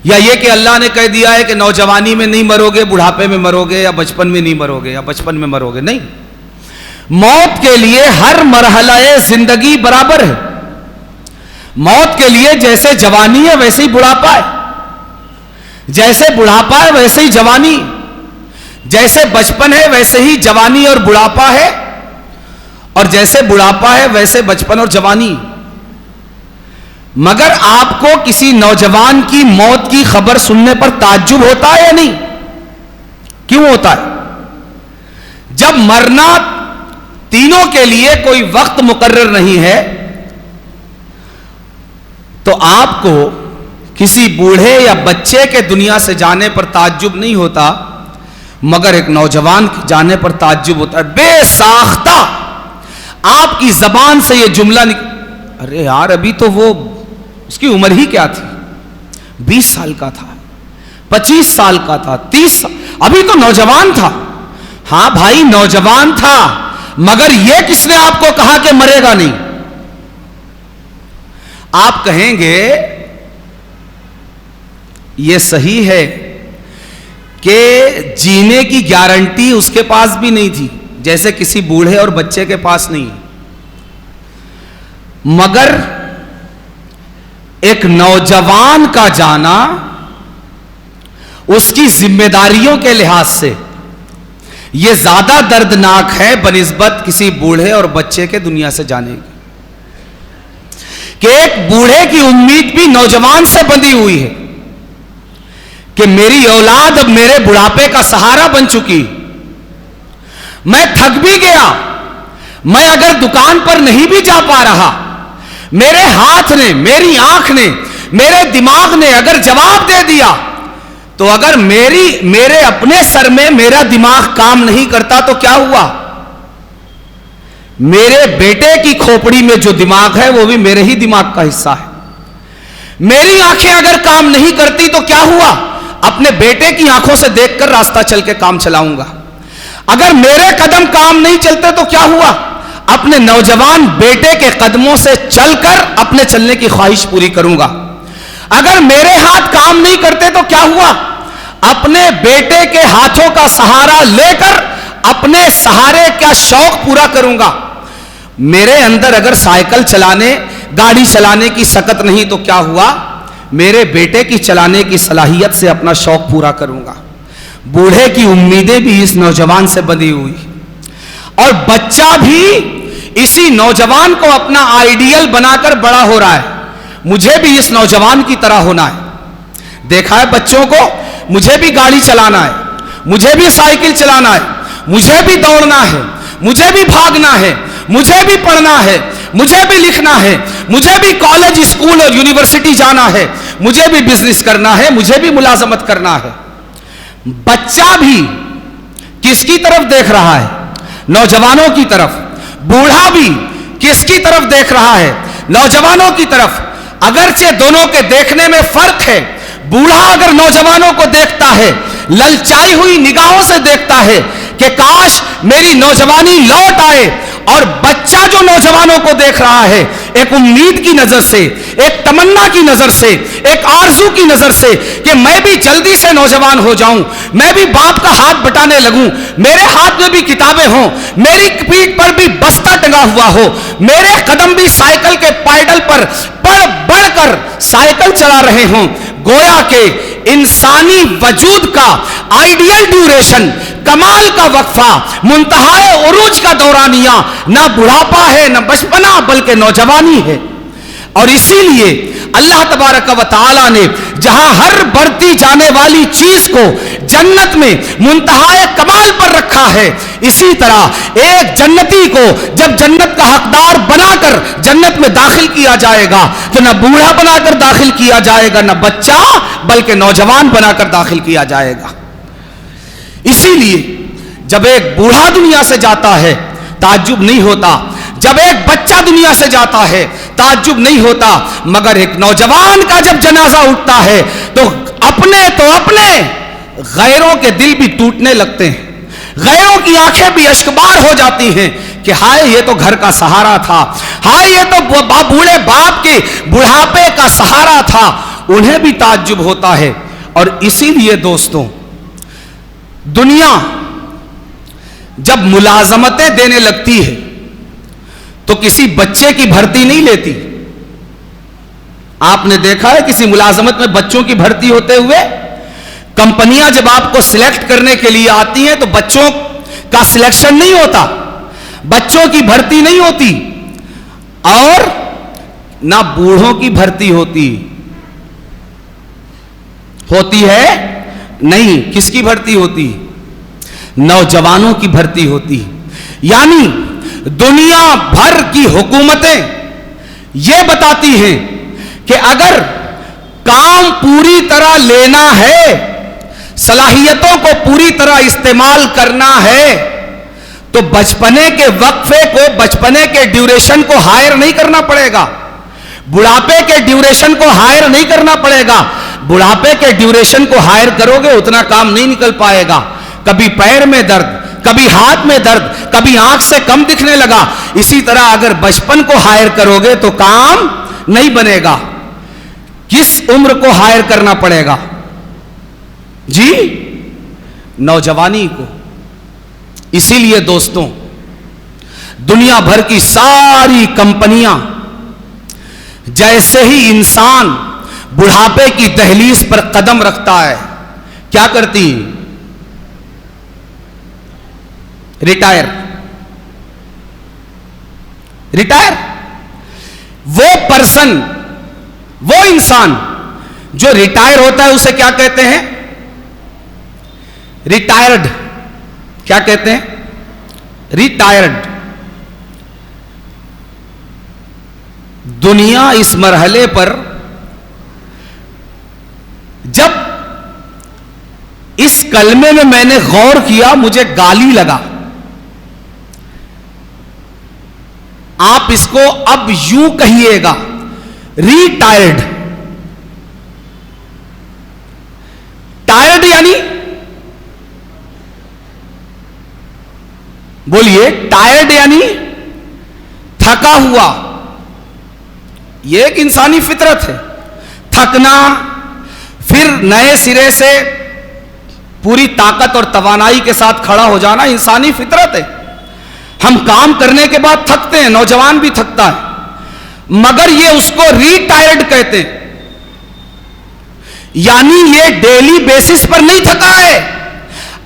या ये कि अल्लाह ने कह दिया है कि नौजवानी में नहीं मरोगे, बुढ़ापे में मरोगे, या बचपन में नहीं मरोगे या बचपन में मरोगे, नहीं। मौत के लिए हर मरहला जिंदगी बराबर है। मौत के लिए जैसे जवानी है वैसे ही बुढ़ापा है, जैसे बुढ़ापा है वैसे ही जवानी, जैसे बचपन है वैसे ही जवानी और बुढ़ापा है, और जैसे बुढ़ापा है वैसे बचपन और जवानी। मगर आपको किसी नौजवान की मौत की खबर सुनने पर ताज्जुब होता है या नहीं? क्यों होता है? जब मरना तीनों के लिए कोई वक्त मुकर्रर नहीं है, तो आपको किसी बूढ़े या बच्चे के दुनिया से जाने पर ताज्जुब नहीं होता, मगर एक नौजवान के जाने पर ताज्जुब होता है। बेसाख्ता आपकी जबान से यह जुमला अरे यार अभी तो वो उसकी उम्र ही क्या थी, 20 साल का था, 25 साल का था, 30 साल, अभी तो नौजवान था। हां भाई नौजवान था, मगर यह किसने आपको कहा कि मरेगा नहीं? आप कहेंगे यह सही है कि जीने की गारंटी उसके पास भी नहीं थी, जैसे किसी बूढ़े और बच्चे के पास नहीं, मगर एक नौजवान का जाना उसकी जिम्मेदारियों के लिहाज से यह ज्यादा दर्दनाक है बनिस्बत किसी बूढ़े और बच्चे के दुनिया से जाने की। कि एक बूढ़े की उम्मीद भी नौजवान से बंधी हुई है कि मेरी औलाद अब मेरे बुढ़ापे का सहारा बन चुकी, मैं थक भी गया, मैं अगर दुकान पर नहीं भी जा पा रहा, मेरे हाथ ने, मेरी आंख ने, मेरे दिमाग ने अगर जवाब दे दिया, तो अगर मेरे अपने सर में मेरा दिमाग काम नहीं करता तो क्या हुआ? मेरे बेटे की खोपड़ी में जो दिमाग है वो भी मेरे ही दिमाग का हिस्सा है। मेरी आंखें अगर काम नहीं करती तो क्या हुआ? अपने बेटे की आंखों से देखकर रास्ता चल के काम चलाऊंगा। अगर मेरे कदम काम नहीं चलते तो क्या हुआ? अपने नौजवान बेटे के कदमों से चलकर अपने चलने की ख्वाहिश पूरी करूंगा। अगर मेरे हाथ काम नहीं करते तो क्या हुआ? अपने बेटे के हाथों का सहारा लेकर अपने सहारे का शौक पूरा करूंगा। मेरे अंदर अगर साइकिल चलाने, गाड़ी चलाने की सकत नहीं तो क्या हुआ? मेरे बेटे की चलाने की सलाहियत से अपना शौक पूरा करूंगा। बूढ़े की उम्मीदें भी इस नौजवान से बंधी हुई, और बच्चा भी इसी नौजवान को अपना आइडियल बनाकर बड़ा हो रहा है। मुझे भी इस नौजवान की तरह होना है। देखा है बच्चों को, मुझे भी गाड़ी चलाना है, मुझे भी साइकिल चलाना है, मुझे भी दौड़ना है, मुझे भी भागना है, मुझे भी पढ़ना है, मुझे भी लिखना है, मुझे भी कॉलेज, स्कूल और यूनिवर्सिटी जाना है, मुझे भी बिजनेस करना है, मुझे भी मुलाजमत करना है। बच्चा भी किसकी तरफ देख रहा है? नौजवानों की तरफ। बूढ़ा भी किसकी तरफ देख रहा है? नौजवानों की तरफ। अगरचे दोनों के देखने में फर्क है। बूढ़ा अगर नौजवानों को देखता है, ललचाई हुई निगाहों से देखता है कि काश मेरी नौजवानी लौट आए, और बच्चा जो नौजवानों को देख रहा है एक उम्मीद की नजर से, एक तमन्ना की नजर से, एक आरज़ू की नजर से कि मैं भी जल्दी से नौजवान हो जाऊं, मैं भी बाप का हाथ बटाने लगूं, मेरे हाथ में भी किताबें हों, मेरी पीठ पर भी बस्ता टंगा हुआ हो, मेरे कदम भी साइकिल के पैडल पर बढ़ बढ़कर साइकिल चला रहे हों। गोया के इंसानी वजूद का आइडियल ड्यूरेशन, कमाल का वक्फा, मुंतहाए उरूज का दौरानिया ना बुढ़ापा है, ना बचपना, बल्कि नौजवानी है। और इसीलिए अल्लाह तबारक व तआला ने जहां हर बढ़ती जाने वाली चीज को जन्नत में मुंतहाए कमाल पर रखा है, इसी तरह एक जन्नती को जब जन्नत का हकदार बनाकर जन्नत में दाखिल किया जाएगा तो न बूढ़ा बनाकर दाखिल किया जाएगा, न बच्चा, बल्कि नौजवान बनाकर दाखिल किया जाएगा। इसीलिए जब एक बूढ़ा दुनिया से जाता है ताज्जुब नहीं होता, जब एक बच्चा दुनिया से जाता है ताज्जुब नहीं होता, मगर एक नौजवान का जब जनाजा उठता है तो अपने गैरों के दिल भी टूटने लगते हैं, गैरों की आंखें भी अश्कबार हो जाती हैं कि हाय ये तो घर का सहारा था, हाय ये तो बूढ़े बाप के बुढ़ापे का सहारा था। उन्हें भी ताज्जुब होता है। और इसीलिए दोस्तों, दुनिया जब मुलाजमतें देने लगती है तो किसी बच्चे की भर्ती नहीं लेती। आपने देखा है किसी मुलाजमत में बच्चों की भर्ती होते हुए? कंपनियां जब आपको सिलेक्ट करने के लिए आती हैं तो बच्चों का सिलेक्शन नहीं होता, बच्चों की भर्ती नहीं होती, और ना बूढ़ों की भर्ती होती है। नहीं, किसकी भर्ती होती? नौजवानों की भर्ती होती। यानी दुनिया भर की हुकूमतें ये बताती हैं कि अगर काम पूरी तरह लेना है, सलाहियतों को पूरी तरह इस्तेमाल करना है, तो बचपने के वक्फे को, बचपने के ड्यूरेशन को हायर नहीं करना पड़ेगा, बुढ़ापे के ड्यूरेशन को हायर नहीं करना पड़ेगा। बुढ़ापे के ड्यूरेशन को हायर करोगे उतना काम नहीं निकल पाएगा। कभी पैर में दर्द, कभी हाथ में दर्द, कभी आंख से कम दिखने लगा। इसी तरह अगर बचपन को हायर करोगे तो काम नहीं बनेगा। किस उम्र को हायर करना पड़ेगा जी? नौजवानी को। इसीलिए दोस्तों, दुनिया भर की सारी कंपनियां जैसे ही इंसान बुढ़ापे की दहलीज पर कदम रखता है, क्या करती? रिटायर। वो पर्सन, वो इंसान जो रिटायर होता है उसे क्या कहते हैं? रिटायर्ड। क्या कहते हैं? रिटायर्ड। दुनिया इस मरहले पर जब इस कलमे में मैंने गौर किया, मुझे गाली लगा। आप इसको अब यूं कहिएगा, रिटायर्ड। टायर्ड यानी, बोलिए, टायर्ड यानी थका हुआ। यह एक इंसानी फितरत है, थकना, फिर नए सिरे से पूरी ताकत और तवानाई के साथ खड़ा हो जाना इंसानी फितरत है। हम काम करने के बाद थकते हैं, नौजवान भी थकता है, मगर ये उसको रिटायर्ड कहते हैं। यानी ये डेली बेसिस पर नहीं थका है,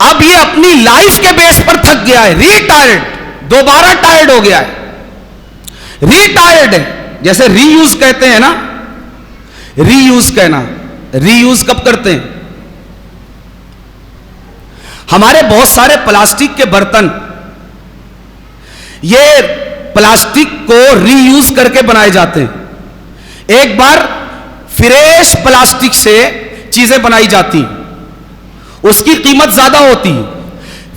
अब ये अपनी लाइफ के बेस पर थक गया है। रिटायर्ड, दोबारा टायर्ड हो गया है, रिटायर्ड है। जैसे रीयूज कहते हैं ना, रीयूज कहना, रीयूज कब करते हैं? हमारे बहुत सारे प्लास्टिक के बर्तन, ये प्लास्टिक को रीयूज करके बनाए जाते हैं। एक बार फ्रेश प्लास्टिक से चीजें बनाई जाती, उसकी कीमत ज्यादा होती।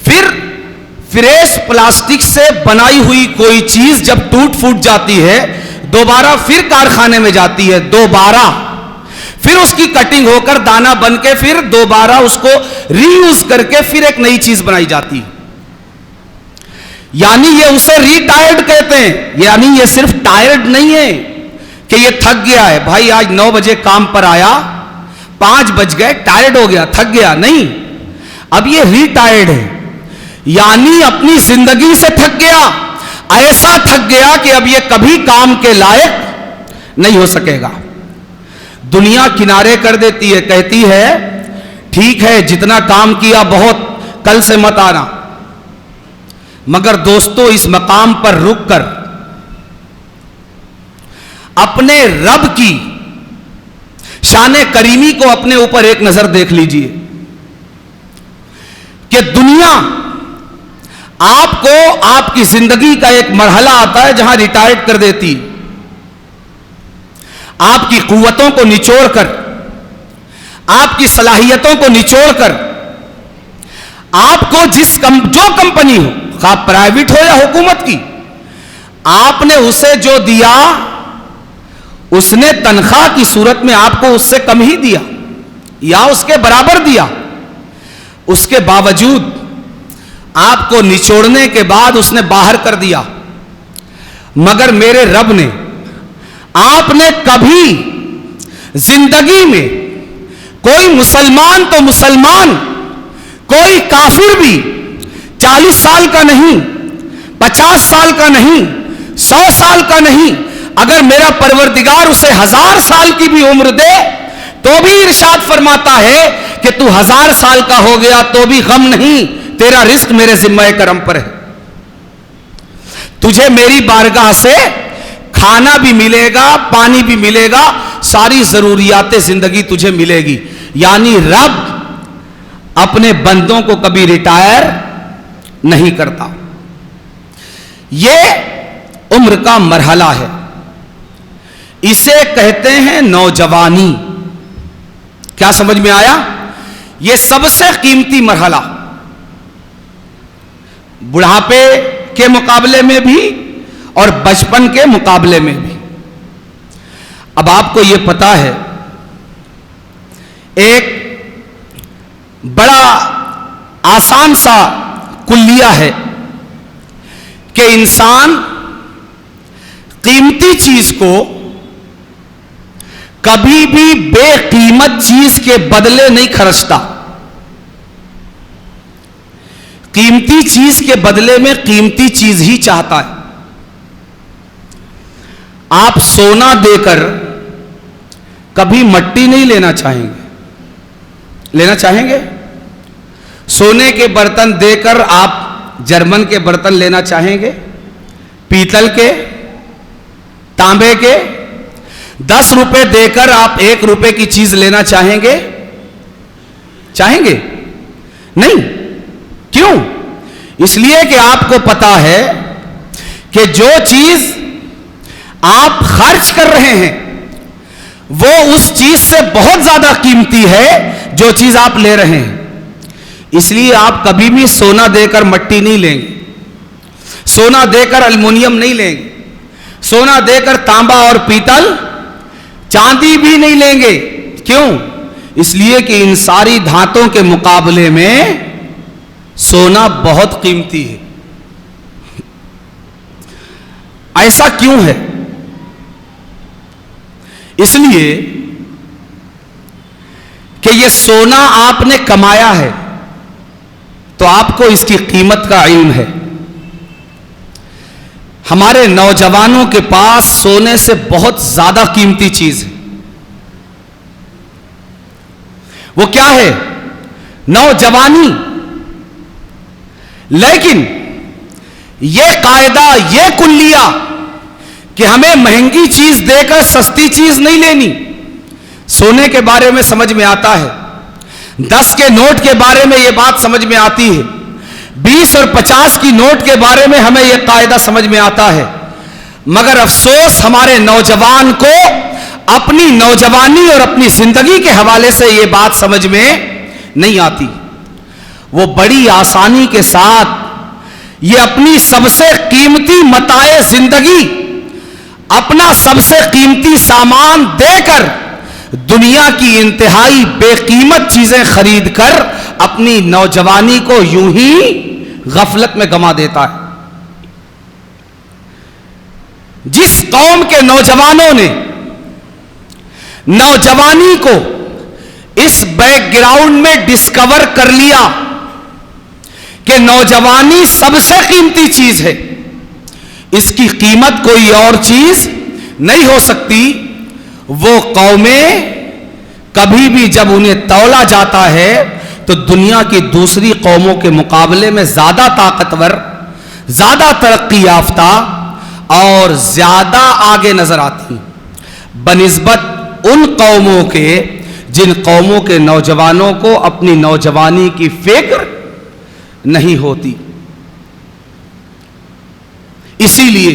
फिर फ्रेश प्लास्टिक से बनाई हुई कोई चीज जब टूट फूट जाती है, दोबारा फिर कारखाने में जाती है, दोबारा फिर उसकी कटिंग होकर दाना बन के फिर दोबारा उसको रीयूज करके फिर एक नई चीज बनाई जाती है। यानी ये उसे रिटायर्ड कहते हैं। यानी ये सिर्फ टायर्ड नहीं है कि ये थक गया है, भाई आज 9 बजे काम पर आया, 5 बज गए, टायर्ड हो गया, थक गया, नहीं। अब ये रिटायर्ड है, यानी अपनी जिंदगी से थक गया, ऐसा थक गया कि अब ये कभी काम के लायक नहीं हो सकेगा। दुनिया किनारे कर देती है, कहती है ठीक है जितना काम किया बहुत, कल से मत आना। मगर दोस्तों, इस मकाम पर रुककर अपने रब की शान करीमी को अपने ऊपर एक नजर देख लीजिए कि दुनिया आपको आपकी जिंदगी का एक मरहला आता है जहां रिटायर्ड कर देती, आपकी कुव्वतों को निचोड़कर, आपकी सलाहियतों को निचोड़कर, आपको जो कंपनी हो, खा प्राइवेट हो या हुकूमत की, आपने उसे जो दिया उसने तनख्वाह की सूरत में आपको उससे कम ही दिया या उसके बराबर दिया। उसके बावजूद आपको निचोड़ने के बाद उसने बाहर कर दिया। मगर मेरे रब ने, आपने कभी जिंदगी में कोई मुसलमान तो मुसलमान, कोई काफिर भी 40 साल का नहीं, 50 साल का नहीं, 100 साल का नहीं, अगर मेरा परवरदिगार उसे 1000 साल की भी उम्र दे तो भी इरशाद फरमाता है कि तू 1000 साल का हो गया तो भी गम नहीं, तेरा रिस्क मेरे जिम्मे करम पर है। तुझे मेरी बारगाह से खाना भी मिलेगा, पानी भी मिलेगा, सारी जरूरियातें जिंदगी तुझे मिलेगी। यानी रब अपने बंदों को कभी रिटायर नहीं करता। یہ عمر کا مرحلہ ہے، اسے کہتے ہیں نوجوانی۔ کیا سمجھ میں آیا؟ یہ سب سے قیمتی مرحلہ، بڑھاپے کے مقابلے میں بھی اور بچپن کے مقابلے میں بھی۔ اب آپ کو یہ پتا ہے، ایک بڑا آسان سا کلیہ ہے کہ انسان قیمتی چیز کو کبھی بھی بے قیمت چیز کے بدلے نہیں خرچتا۔ قیمتی چیز کے بدلے میں قیمتی چیز ہی چاہتا ہے۔ آپ سونا دے کر کبھی مٹی نہیں لینا چاہیں گے، لینا چاہیں گے؟ سونے کے برتن دے کر آپ جرمن کے برتن لینا چاہیں گے؟ پیتل کے، تانبے کے؟ 10 روپے دے کر آپ 1 روپے کی چیز لینا چاہیں گے؟ چاہیں گے؟ نہیں۔ کیوں؟ اس لیے کہ آپ کو پتا ہے کہ جو چیز آپ خرچ کر رہے ہیں وہ اس چیز سے بہت زیادہ قیمتی ہے جو چیز آپ لے رہے ہیں۔ اس لیے آپ کبھی بھی سونا دے کر مٹی نہیں لیں گے، سونا دے کر المونیم نہیں لیں گے، سونا دے کر تانبا اور پیتل، چاندی بھی نہیں لیں گے۔ کیوں؟ اس لیے کہ ان ساری دھاتوں کے مقابلے میں سونا بہت قیمتی ہے۔ ایسا کیوں ہے؟ اس لیے کہ یہ سونا آپ نے کمایا ہے تو آپ کو اس کی قیمت کا علم ہے۔ ہمارے نوجوانوں کے پاس سونے سے بہت زیادہ قیمتی چیز ہے۔ وہ کیا ہے؟ نوجوانی۔ لیکن یہ قاعدہ، یہ کلیہ کہ ہمیں مہنگی چیز دے کر سستی چیز نہیں لینی، سونے کے بارے میں سمجھ میں آتا ہے، 10 کے نوٹ کے بارے میں یہ بات سمجھ میں آتی ہے، 20 اور 50 کی نوٹ کے بارے میں ہمیں یہ قاعدہ سمجھ میں آتا ہے، مگر افسوس ہمارے نوجوان کو اپنی نوجوانی اور اپنی زندگی کے حوالے سے یہ بات سمجھ میں نہیں آتی۔ وہ بڑی آسانی کے ساتھ یہ اپنی سب سے قیمتی متاع زندگی، اپنا سب سے قیمتی سامان دے کر دنیا کی انتہائی بے قیمت چیزیں خرید کر اپنی نوجوانی کو یوں ہی غفلت میں گما دیتا ہے۔ جس قوم کے نوجوانوں نے نوجوانی کو اس بیک گراؤنڈ میں ڈسکور کر لیا کہ نوجوانی سب سے قیمتی چیز ہے، اس کی قیمت کوئی اور چیز نہیں ہو سکتی، وہ قومیں کبھی بھی جب انہیں تولا جاتا ہے تو دنیا کی دوسری قوموں کے مقابلے میں زیادہ طاقتور، زیادہ ترقی یافتہ اور زیادہ آگے نظر آتی بنسبت ان قوموں کے جن قوموں کے نوجوانوں کو اپنی نوجوانی کی فکر نہیں ہوتی۔ اسی لیے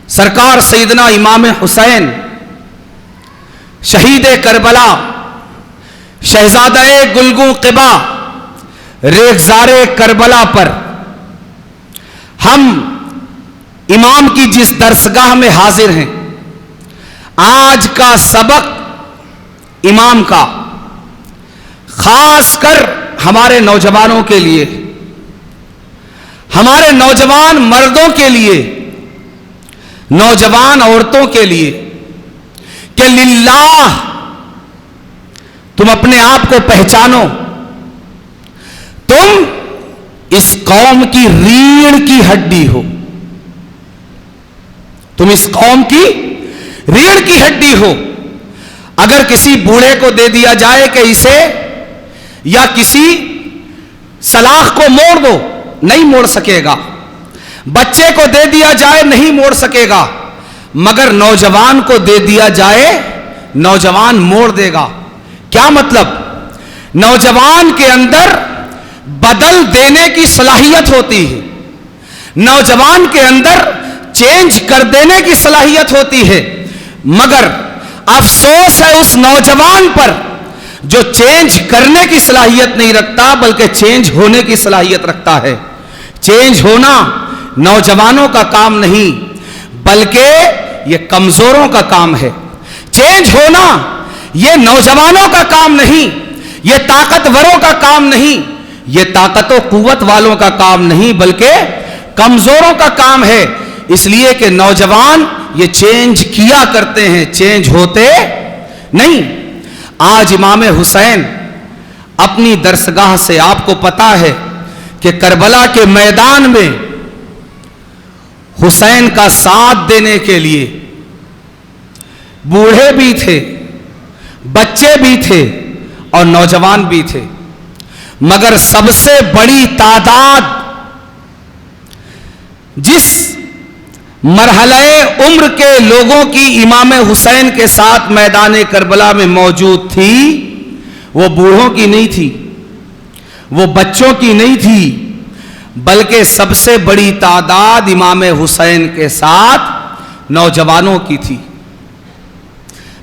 سرکار سیدنا امام حسین شہید کربلا، شہزادہ گلگوں قبا، ریگزار کربلا پر ہم امام کی جس درسگاہ میں حاضر ہیں، آج کا سبق امام کا خاص کر ہمارے نوجوانوں کے لیے، ہمارے نوجوان مردوں کے لیے، نوجوان عورتوں کے لیے کہ للہ تم اپنے آپ کو پہچانو، تم اس قوم کی ریڑھ کی ہڈی ہو، تم اس قوم کی ریڑھ کی ہڈی ہو۔ اگر کسی بوڑھے کو دے دیا جائے کہ اسے یا کسی سلاخ کو موڑ دو، نہیں موڑ سکے گا، بچے کو دے دیا جائے نہیں موڑ سکے گا، مگر نوجوان کو دے دیا جائے نوجوان موڑ دے گا۔ کیا مطلب؟ نوجوان کے اندر بدل دینے کی صلاحیت ہوتی ہے، नौजवान के अंदर चेंज कर देने की सलाहियत होती है, मगर अफसोस है उस नौजवान पर जो चेंज करने की सलाहियत नहीं रखता, बल्कि चेंज होने की सलाहियत रखता है। चेंज होना नौजवानों का काम नहीं, बल्कि यह कमजोरों का काम है। चेंज होना यह नौजवानों का काम नहीं, यह ताकतवरों का काम नहीं, यह ताकत और कुव्वत वालों का काम नहीं, बल्कि कमजोरों का काम है। इसलिए कि नौजवान ये चेंज किया करते हैं, चेंज होते नहीं। आज इमाम हुसैन अपनी दरसगाह से, आपको पता है कि करबला के मैदान में हुसैन का साथ देने के लिए बूढ़े भी थे, बच्चे भी थे और नौजवान भी थे, मगर सबसे बड़ी तादाद जिस मरहले उम्र के लोगों की इमाम हुसैन के साथ मैदान करबला में मौजूद थी, वो बूढ़ों की नहीं थी, वो बच्चों की नहीं थी, बल्कि सबसे बड़ी तादाद इमाम हुसैन के साथ नौजवानों की थी।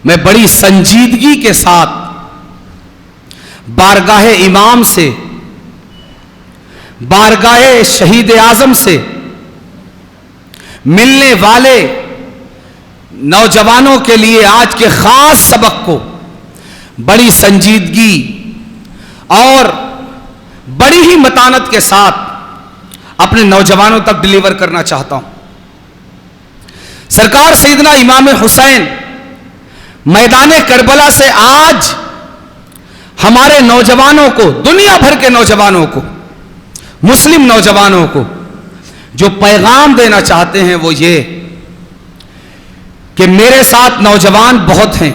मैं बड़ी संजीदगी के साथ बारगाह इमाम से, बारगाह शहीद आजम से मिलने वाले नौजवानों के लिए आज के खास सबक को बड़ी संजीदगी और बड़ी ही मतानत के साथ अपने नौजवानों तक डिलीवर करना चाहता हूं। सरकार सैयदना इमाम हुसैन मैदान करबला से आज हमारे नौजवानों को, दुनिया भर के नौजवानों को, मुस्लिम नौजवानों को जो पैगाम देना चाहते हैं वो ये कि मेरे साथ नौजवान बहुत हैं।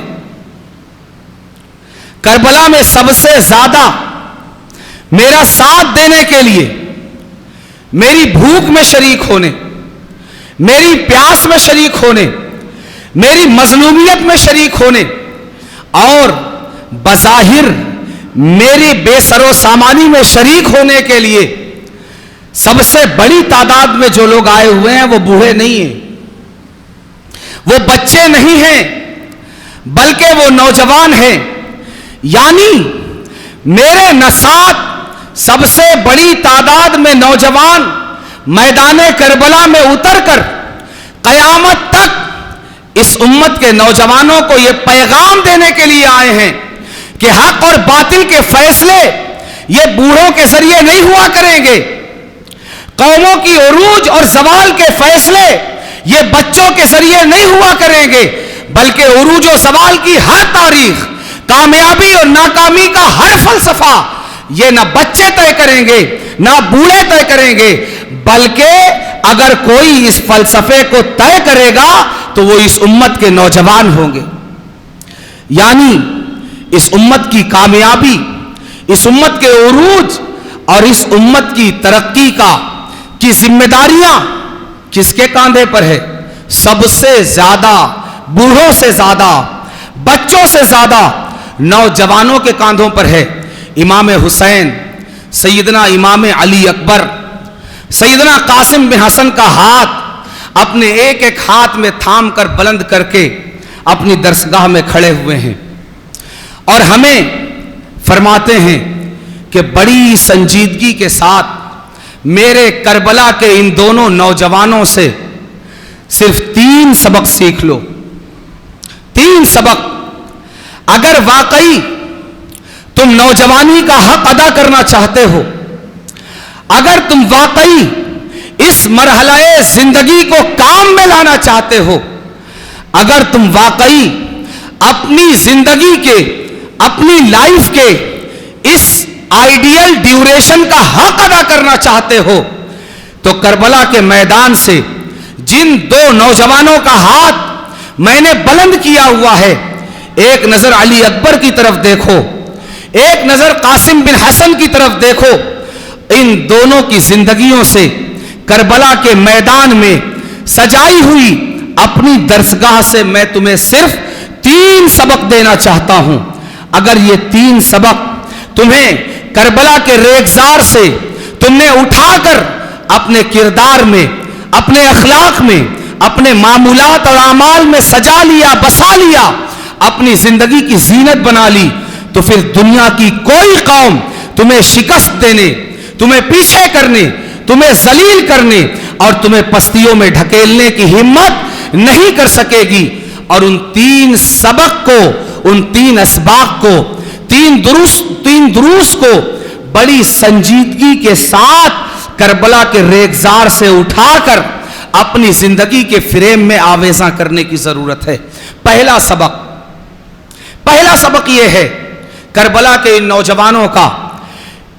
करबला में सबसे ज्यादा मेरा साथ देने के लिए, मेरी भूख में शरीक होने, मेरी प्यास में शरीक होने, मेरी मजलूमियत में शरीक होने और बज़ाहिर मेरी बेसरो सामानी में शरीक होने के लिए सबसे बड़ी तादाद में जो लोग आए हुए हैं वो बूढ़े नहीं हैं, वो बच्चे नहीं हैं, बल्कि वो नौजवान हैं। यानी मेरे नसात सबसे बड़ी तादाद में नौजवान मैदान करबला में उतरकर कयामत तक इस उम्मत के नौजवानों को यह पैगाम देने के लिए आए हैं कि हक और बातिल के फैसले ये बूढ़ों के जरिए नहीं हुआ करेंगे, कौमों की उरूज और जवाल के फैसले ये बच्चों के जरिए नहीं हुआ करेंगे, बल्कि उरूज और जवाल की हर तारीख, कामयाबी और नाकामी का हर फलसफा ये ना बच्चे तय करेंगे ना बूढ़े तय करेंगे, बल्कि अगर कोई इस फलसफे को तय करेगा तो वो इस उम्मत के नौजवान होंगे। यानी इस उम्मत की कामयाबी, इस उम्मत के उरूज और इस उम्मत की तरक्की की जिम्मेदारियां किसके कांधे पर है? सबसे ज्यादा, बूढ़ों से ज्यादा, बच्चों से ज्यादा नौजवानों के कांधों पर है। इमाम हुसैन, सैयदना इमाम अली अकबर, सैयदना कासिम बिन हसन का हाथ अपने एक एक हाथ में थाम कर बुलंद करके अपनी दरसगाह में खड़े हुए हैं और हमें फरमाते हैं कि बड़ी संजीदगी के साथ मेरे करबला के इन दोनों नौजवानों से सिर्फ 3 सबक सीख लो। 3 सबक। अगर वाकई तुम नौजवानी का हक अदा करना चाहते हो, अगर तुम वाकई इस मरहले जिंदगी को काम में लाना चाहते हो, अगर तुम वाकई अपनी जिंदगी के, अपनी लाइफ के इस आइडियल ड्यूरेशन का हक अदा करना चाहते हो, तो करबला के मैदान से जिन 2 नौजवानों का हाथ मैंने बुलंद किया हुआ है, एक नजर अली अकबर की तरफ देखो, एक नजर कासिम बिन हसन की तरफ देखो। इन दोनों की जिंदगियों से करबला के मैदान में सजाई हुई अपनी दरसगाह से मैं तुम्हें सिर्फ 3 सबक देना चाहता हूं। अगर ये 3 सबक तुम्हें करबला के रेगजार से तुमने उठाकर اپنے کردار میں، اپنے اخلاق میں، اپنے معمولات اور اعمال میں سجا لیا، بسا لیا، اپنی زندگی کی زینت بنا لی، تو پھر دنیا کی کوئی قوم تمہیں شکست دینے، تمہیں پیچھے کرنے، تمہیں ذلیل کرنے اور تمہیں پستیوں میں ڈھکیلنے کی ہمت نہیں کر سکے گی۔ اور ان تین سبق کو، ان تین اسباق کو، تین دروس کو بڑی سنجیدگی کے ساتھ کربلا کے ریگزار سے اٹھا کر اپنی زندگی کے فریم میں آویزاں کرنے کی ضرورت ہے۔ پہلا سبق یہ ہے کربلا کے ان نوجوانوں کا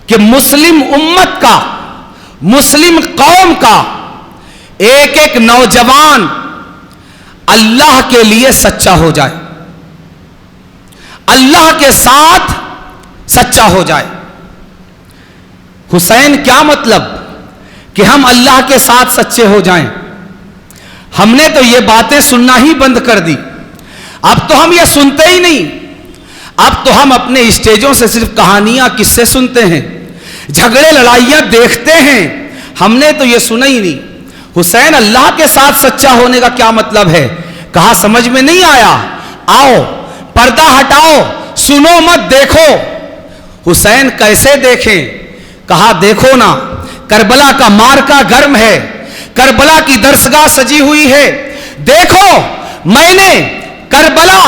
کہ مسلم امت کا، مسلم قوم کا ایک ایک نوجوان اللہ کے لیے سچا ہو جائے، اللہ کے ساتھ سچا ہو جائے۔ حسین کیا مطلب کہ ہم اللہ کے ساتھ سچے ہو جائیں؟ ہم نے تو یہ باتیں سننا ہی بند کر دی، اب تو ہم یہ سنتے ہی نہیں، اب تو ہم اپنے اسٹیجوں سے صرف کہانیاں، قصے سنتے ہیں، جھگڑے لڑائیاں دیکھتے ہیں، ہم نے تو یہ سنا ہی نہیں۔ حسین اللہ کے ساتھ سچا ہونے کا کیا مطلب ہے؟ کہا سمجھ میں نہیں آیا؟ آؤ پردہ ہٹاؤ، سنو مت دیکھو۔ حسین کیسے دیکھیں؟ کہا دیکھو نا، کربلا کا مارکا گرم ہے، کربلا کی درسگاہ سجی ہوئی ہے، دیکھو میں نے کربلا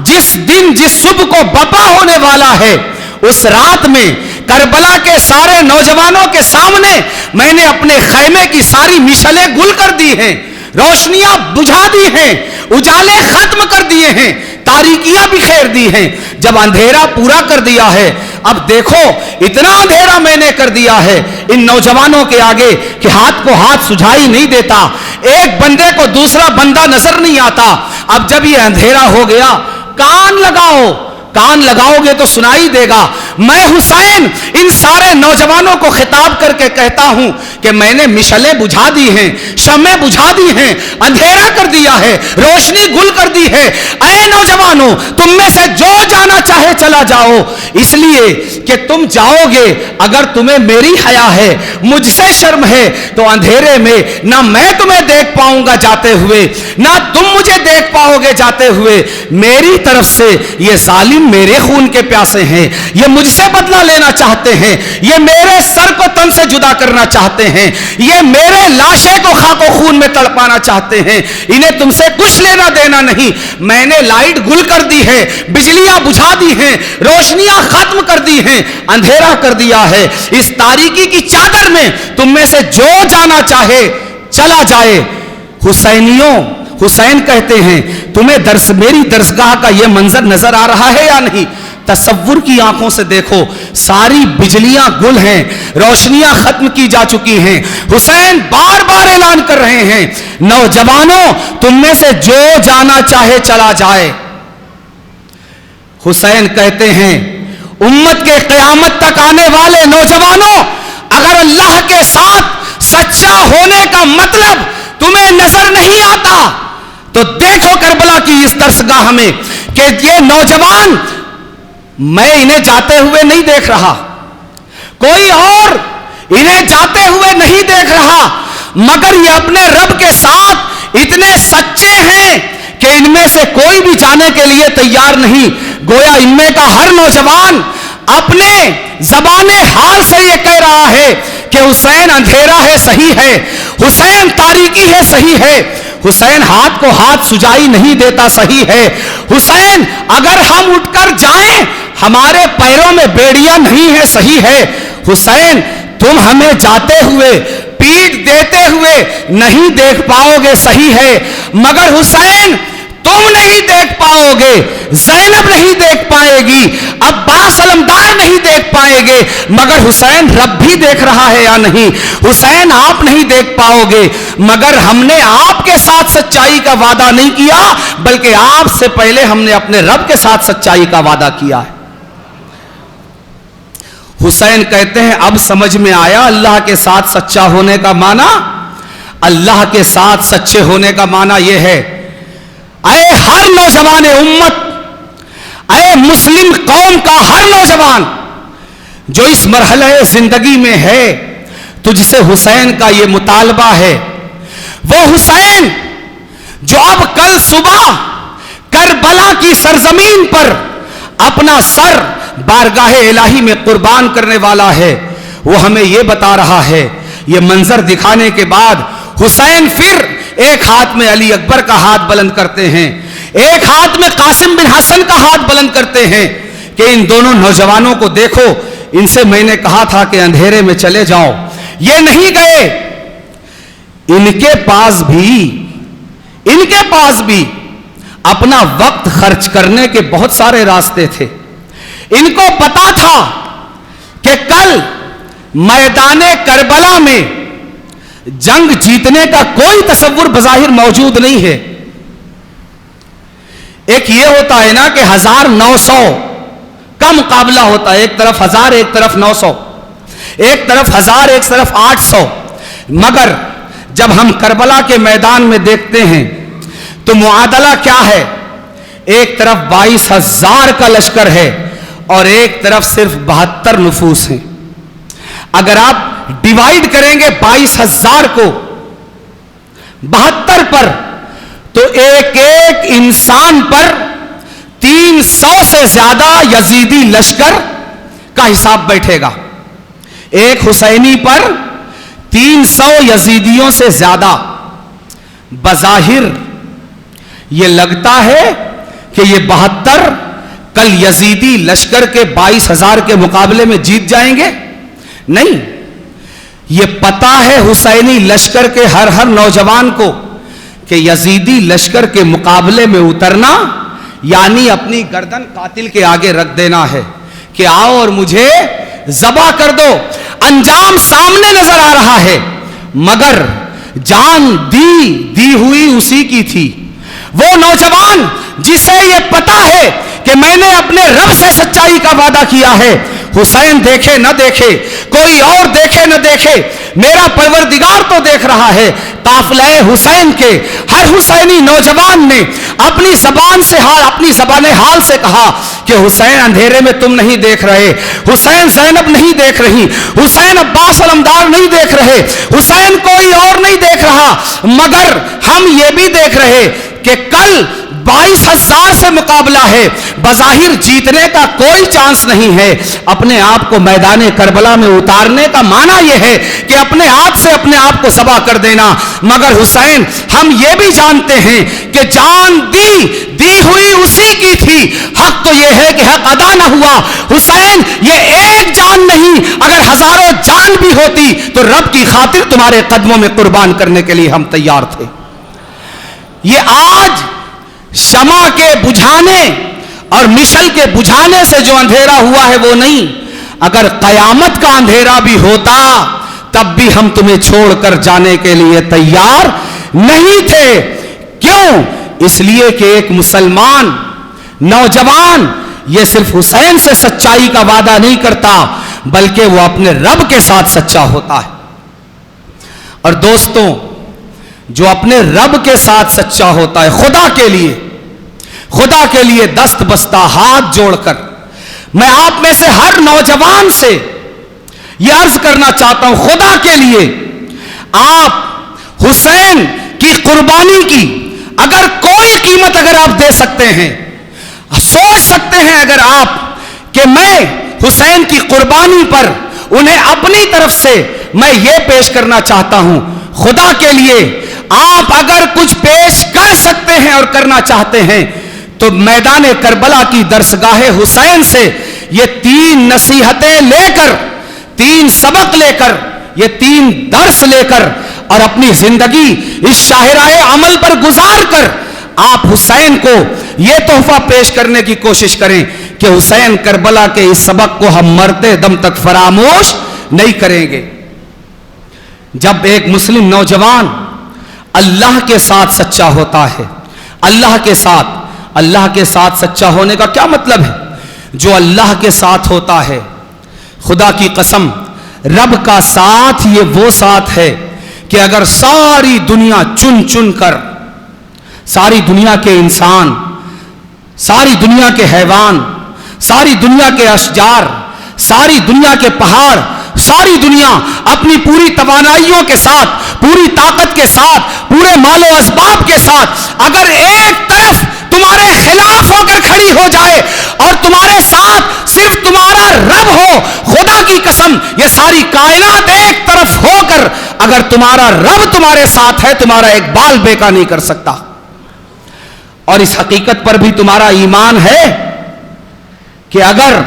جس دن، جس صبح کو برپا ہونے والا ہے، اس رات میں کربلا کے سارے نوجوانوں کے سامنے میں نے اپنے خیمے کی ساری مشعلیں گل کر دی ہیں، روشنیاں بجھا دی ہیں، اجالے ختم کر دیے ہیں، تاریکیاں بکھیر دی ہیں۔ جب اندھیرا پورا کر دیا ہے، اب دیکھو اتنا اندھیرا میں نے کر دیا ہے ان نوجوانوں کے آگے کہ ہاتھ کو ہاتھ سجھائی نہیں دیتا، ایک بندے کو دوسرا بندہ نظر نہیں آتا۔ اب جب یہ اندھیرا ہو گیا، کان لگاؤ، کان لگاؤ گے تو سنائی دے گا۔ میں حسین ان سارے نوجوانوں کو خطاب کر کے کہتا ہوں کہ میں نے مشعلیں بجھا دی ہیں، شمعیں بجھا دی ہیں، اندھیرا کر دیا ہے، روشنی گل کر دی ہے۔ اے نوجوانوں، تم میں سے جو جانا چاہے چلا جاؤ، اس لیے کہ تم جاؤ گے اگر تمہیں میری حیا ہے، مجھ سے شرم ہے، تو اندھیرے میں نہ میں تمہیں دیکھ پاؤں گا جاتے ہوئے، نہ تم مجھے دیکھ پاؤ گے جاتے ہوئے۔ میری طرف سے یہ ظالم میرے خون کے پیاسے ہیں، یہ مجھ سے بدلہ لینا چاہتے ہیں، یہ میرے سر کو تن سے جدا کرنا چاہتے ہیں، یہ میرے لاشے کو خاک و خون میں تڑپانا چاہتے ہیں، انہیں تم سے کچھ لینا دینا نہیں۔ میں نے لائٹ گل کر دی ہے، بجلیاں بجھا دی ہیں، روشنیاں ختم کر دی ہیں، اندھیرا کر دیا ہے۔ اس تاریکی کی چادر میں تم میں سے جو جانا چاہے چلا جائے۔ حسینیوں، حسین کہتے ہیں تمہیں میری درسگاہ کا یہ منظر نظر آ رہا ہے یا نہیں؟ تصور کی آنکھوں سے دیکھو، ساری بجلیاں گل ہیں، روشنیاں ختم کی جا چکی ہیں۔ حسین بار بار اعلان کر رہے ہیں نوجوانوں، تم میں سے جو جانا چاہے چلا جائے۔ حسین کہتے ہیں امت کے قیامت تک آنے والے نوجوانوں، اگر اللہ کے ساتھ سچا ہونے کا مطلب تمہیں نظر نہیں آتا تو دیکھو کربلا کی اس درسگاہ میں کہ یہ نوجوان، میں انہیں جاتے ہوئے نہیں دیکھ رہا، کوئی اور انہیں جاتے ہوئے نہیں دیکھ رہا، مگر یہ اپنے رب کے ساتھ اتنے سچے ہیں کہ ان میں سے کوئی بھی جانے کے لیے تیار نہیں۔ گویا ان میں کا ہر نوجوان اپنے زبان حال سے یہ کہہ رہا ہے کہ حسین اندھیرا ہے صحیح ہے، حسین تاریکی ہے صحیح ہے، حسین ہاتھ کو ہاتھ سجائی نہیں دیتا صحیح ہے، حسین اگر ہم اٹھ کر جائیں ہمارے پیروں میں بیڑیاں نہیں ہے صحیح ہے، حسین تم ہمیں جاتے ہوئے پیٹ دیتے ہوئے نہیں دیکھ پاؤ گے صحیح ہے، مگر حسین تم نہیں دیکھ پاؤ گے، زینب نہیں دیکھ پائے گی، عباس علمدار نہیں دیکھ پائیں گے، مگر حسین رب بھی دیکھ رہا ہے یا نہیں؟ حسین آپ نہیں دیکھ پاؤ گے، مگر ہم نے آپ کے ساتھ سچائی کا وعدہ نہیں کیا، بلکہ آپ سے پہلے ہم نے اپنے رب کے ساتھ سچائی کا وعدہ کیا ہے۔ حسین کہتے ہیں اب سمجھ میں آیا اللہ کے ساتھ سچا ہونے کا معنی۔ اللہ کے ساتھ سچے ہونے کا معنی یہ ہے، اے ہر نوجوان امت، اے مسلم قوم کا ہر نوجوان جو اس مرحلہ زندگی میں ہے، तुझसे हुसैन का ये मुतालबा है, वो हुसैन जो अब कल सुबह करबला की सरजमीन पर अपना सर बारगाह इलाही में कुर्बान करने वाला है, वो हमें यह बता रहा है। यह मंजर दिखाने के बाद हुसैन फिर एक हाथ में अली अकबर का हाथ बुलंद करते हैं, एक हाथ में कासिम बिन हसन का हाथ बुलंद करते हैं कि इन दोनों नौजवानों को देखो, इनसे मैंने कहा था कि अंधेरे में चले जाओ, ये नहीं गए। इनके पास भी अपना वक्त खर्च करने के बहुत सारे रास्ते थे। इनको पता था कि कल मैदाने करबला में जंग जीतने का कोई तसव्वुर बज़ाहिर मौजूद नहीं है। एक ये होता है ना कि 1900 का मुकाबला होता है, एक तरफ 1000 एक तरफ 900, एक तरफ 1000 एक तरफ 800। मगर जब हम करबला के मैदान में देखते हैं तो मुआदला क्या है, एक तरफ 22,000 का लश्कर है और एक तरफ सिर्फ 72 नफूस हैं। अगर आप डिवाइड करेंगे 22,000 को 72 पर, तो एक एक इंसान पर 300 से ज्यादा यजीदी लश्कर का हिसाब बैठेगा। एक हुसैनी पर 300 यजीदियों से ज्यादा। बज़ाहिर यह लगता है कि ये 72 कल यजीदी लश्कर के 22,000 के मुकाबले में जीत जाएंगे। नहीं, ये पता है हुसैनी लश्कर के हर नौजवान को कि यजीदी लश्कर के मुकाबले में उतरना यानी अपनी गर्दन कातिल के आगे रख देना है कि आओ और मुझे ज़बा कर दो। अंजाम सामने नजर आ रहा है, मगर जान दी हुई उसी की थी। वो नौजवान जिसे ये पता है कि मैंने अपने रब से सच्चाई का वादा किया है, हुसैन देखे न देखे, कोई और देखे न देखे, मेरा परवरदिगार तो देख रहा है। काफिले हुसैन के हर हुसैनी नौजवान ने अपनी ज़बान हाल से कहा कि हुसैन अंधेरे में तुम नहीं देख रहे, हुसैन ज़ैनब नहीं देख रही, हुसैन अब्बास अलमदार नहीं देख रहे, हुसैन कोई और नहीं देख रहा, मगर हम ये भी देख रहे कि कल 22,000 से मुकाबला है, बज़ाहिर जीतने का कोई चांस नहीं है। अपने आप को मैदान करबला में उतारने का माना यह है कि अपने हाथ से अपने आप को ज़बा कर देना। मगर हुसैन, हम ये भी जानते हैं कि जान दी हुई उसी की थी। हक तो यह है कि हक अदा ना हुआ। हुसैन, ये एक जान नहीं, अगर हजारों जान भी होती तो रब की खातिर तुम्हारे कदमों में कुर्बान करने के लिए हम तैयार थे। ये आज शमा के बुझाने और मिशल के बुझाने से जो अंधेरा हुआ है वो नहीं, अगर कयामत का अंधेरा भी होता तब भी हम तुम्हें छोड़कर जाने के लिए तैयार नहीं थे। क्यों? इसलिए कि एक मुसलमान नौजवान ये सिर्फ हुसैन से सच्चाई का वादा नहीं करता, बल्कि वो अपने रब के साथ सच्चा होता है। और दोस्तों, जो अपने रब के साथ सच्चा होता है, खुदा के लिए दस्त बस्ता हाथ जोड़कर मैं आप में से हर नौजवान से यह अर्ज करना चाहता हूं, खुदा के लिए आप हुसैन की कुर्बानी की अगर कोई कीमत अगर आप दे सकते हैं, सोच सकते हैं अगर आप कि मैं हुसैन की कुर्बानी पर उन्हें अपनी तरफ से मैं ये पेश करना चाहता हूं, खुदा के लिए आप अगर कुछ पेश कर सकते हैं और करना चाहते हैं तो मैदान करबला की दरसगाह हुसैन से ये 3 नसीहतें लेकर, 3 सबक लेकर, ये 3 दर्स लेकर और अपनी जिंदगी इस शाहराए अमल पर गुजार कर आप हुसैन को ये तोहफा पेश करने की कोशिश करें कि हुसैन करबला के इस सबक को हम मरते दम तक फरामोश नहीं करेंगे। जब एक मुस्लिम नौजवान अल्लाह के साथ सच्चा होता है, अल्लाह के साथ सच्चा होने का क्या मतलब है? जो अल्लाह के साथ होता है, खुदा की कसम, रब का साथ ये वो साथ है कि अगर सारी दुनिया चुन कर, सारी दुनिया के इंसान, सारी दुनिया के हैवान, सारी दुनिया के अशजार, सारी दुनिया के पहाड़ सारी दुनिया अपनी पूरी तवानाइयों के साथ, पूरी ताकत के साथ, पूरे मालो असबाब के साथ अगर एक तरफ तुम्हारे खिलाफ होकर खड़ी हो जाए और तुम्हारे साथ सिर्फ तुम्हारा रब हो, खुदा की कसम ये सारी कायनात एक तरफ होकर अगर तुम्हारा रब तुम्हारे साथ है, तुम्हारा एक बाल बेका नहीं कर सकता। और इस हकीकत पर भी तुम्हारा ईमान है कि अगर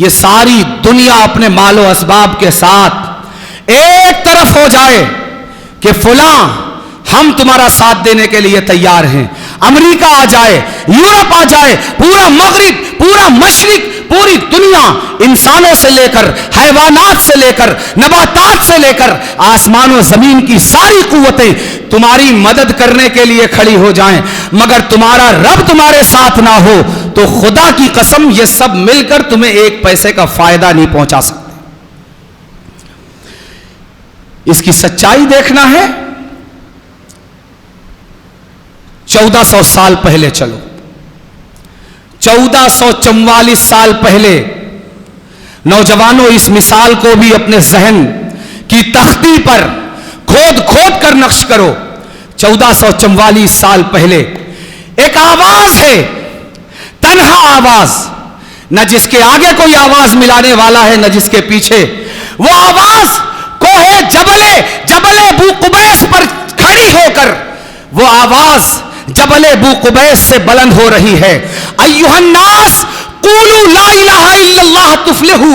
ये सारी दुनिया अपने मालो असबाब के साथ एक तरफ हो जाए कि फुला हम तुम्हारा साथ देने के लिए तैयार हैं, अमेरिका आ जाए, यूरोप आ जाए, पूरा मगरिब, पूरा मशरिक, पूरी दुनिया इंसानों से लेकर हैवानात से लेकर नबातात से लेकर आसमान और जमीन की सारी कुव्वतें तुम्हारी मदद करने के लिए खड़ी हो जाएं, मगर तुम्हारा रब तुम्हारे साथ ना हो तो खुदा की कसम ये सब मिलकर तुम्हें एक पैसे का फायदा नहीं पहुंचा सकते। इसकी सच्चाई देखना है। 1400 साल पहले चलो, 1444 साल पहले। नौजवानों, इस मिसाल को भी अपने जहन की तख्ती पर खोद खोद कर नक्श करो। 1444 साल पहले एक आवाज है, तन्हा आवाज, न जिसके आगे कोई आवाज मिलाने वाला है न जिसके पीछे। वो आवाज कोहे जबले जबले बू कुबैस पर खड़ी होकर वो आवाज जबले बू कुबैस से बुलंद हो रही है। अय्युहन्नास कूलू ला इलाहा इल्लल्लाह तुफ्लिहू।